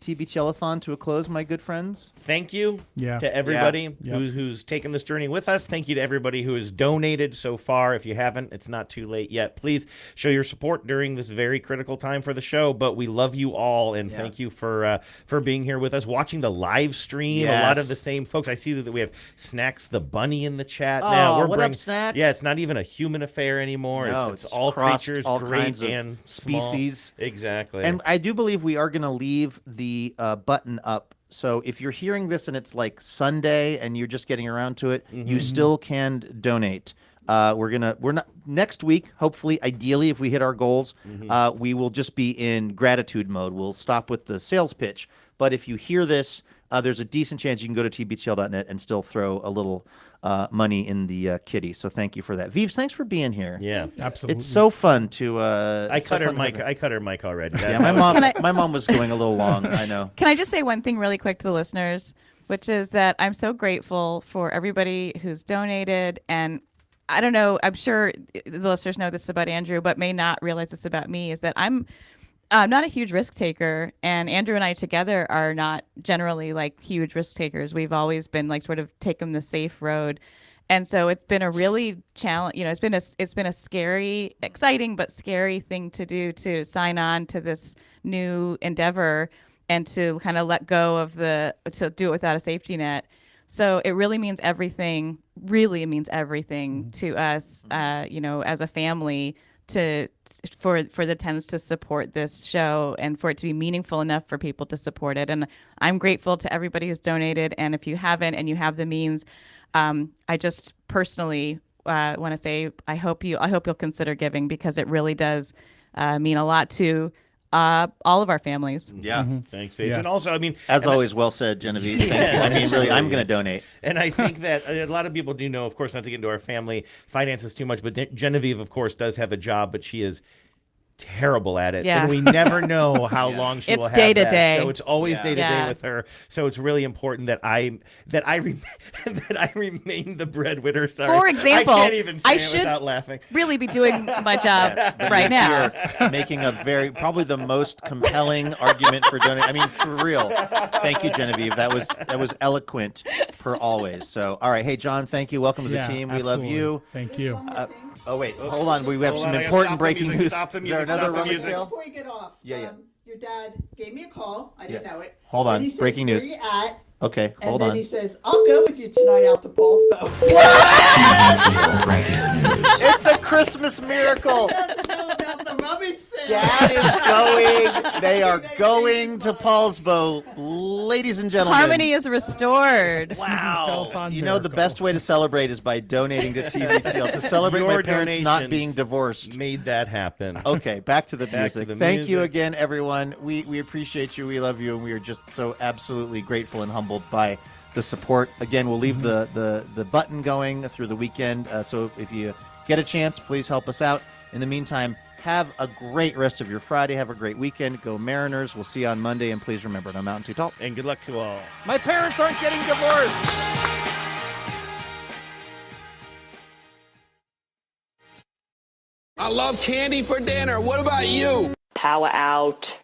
TBTL-a-Thon to a close, my good friends? Thank you Yeah. to everybody Yeah. who's taken this journey with us. Thank you to everybody who has donated so far. If you haven't, it's not too late yet. Please show your support during this very critical time for the show. But we love you all, and thank you for being here with us, watching the live stream. A lot of Yes. the same folks. I see that we have Snacks the Bunny in the chat Oh, now. what up, Snacks? Yeah, it's not even a human affair anymore. No, it's it's all crossed creatures, all great kinds of and small. species. Exactly. And I do believe we are going to leave the button up. So if you're hearing this and it's like Sunday and you're just getting around to it, you still can donate. We're not next week. Hopefully, ideally, if we hit our goals, we will just be in gratitude mode. We'll stop with the sales pitch. But if you hear this, there's a decent chance you can go to tbtl.net and still throw a little money in the kitty. So thank you for that. Vives, thanks for being here. Yeah, Absolutely. It's so fun to. I it's so cut her fun to have mic. I cut her mic already. Yeah, That my was- mom. My mom was going a little long. I know. Can I just say one thing really quick to the listeners, which is that I'm so grateful for everybody who's donated. And I don't know, I'm sure the listeners know this about Andrew, but may not realize this about me, is that I'm not a huge risk taker. And Andrew and I together are not generally like huge risk takers. We've always been like sort of taken the safe road. And so it's been a really challenge, it's been a scary, exciting, but scary thing to do, to sign on to this new endeavor and to kind of let go of to do it without a safety net. So it really means everything, to us, as a family, for the Tens to support this show and for it to be meaningful enough for people to support it. And I'm grateful to everybody who's donated. And if you haven't and you have the means, I just personally want to say I hope you'll consider giving, because it really does mean a lot to all of our families. Yeah. Thanks, Faith. Yeah. And also, I mean, As always, well said, Genevieve. Thank you. I mean, really, I'm going to donate. And I think that a lot of people do know, of course, not to get into our family finances too much, but Genevieve, of course, does have a job, but she is terrible at it. Yeah. And we never know how long she It's will have day to that. day. So it's always day to day Yeah. with her. So it's really important that I remain the breadwinner. Sorry. For example, I can't even say I it should without laughing. really be doing my job But right now. You're making a probably the most compelling argument for donating. I mean, for real. Thank you, Genevieve. That was eloquent per always. So, all right. Hey, John, thank you. Welcome to the Yeah, team. We love absolutely. you. Thank you. Oh, wait. Hold on. We have Hold some on, I gotta important stop the breaking music, news. stop the Is there music, another stop the rummage music. sale? Before we get off, Yeah. Your dad gave me a call. I didn't know it. Hold on. And he says, Breaking news. Where you at? Okay, And hold then on. he says, I'll go with you tonight out to Paul's boat. It's a Christmas miracle. The rubbish sale. Dad is going. They are going to Paul's boat. Ladies and gentlemen. Harmony is restored. Wow. You know, the best way to celebrate is by donating to TBTL. To celebrate Your my parents not donations being divorced. Made that happen. Okay, back to the Back to music. the Thank you music. again, everyone. We appreciate you. We love you, and we are just so absolutely grateful and humbled by the support. Again, we'll leave the button going through the weekend. So if you get a chance, please help us out. In the meantime, have a great rest of your Friday. Have a great weekend. Go Mariners. We'll see you on Monday. And please remember, no mountain too tall. And good luck to all. My parents aren't getting divorced. I love candy for dinner. What about you? Power out.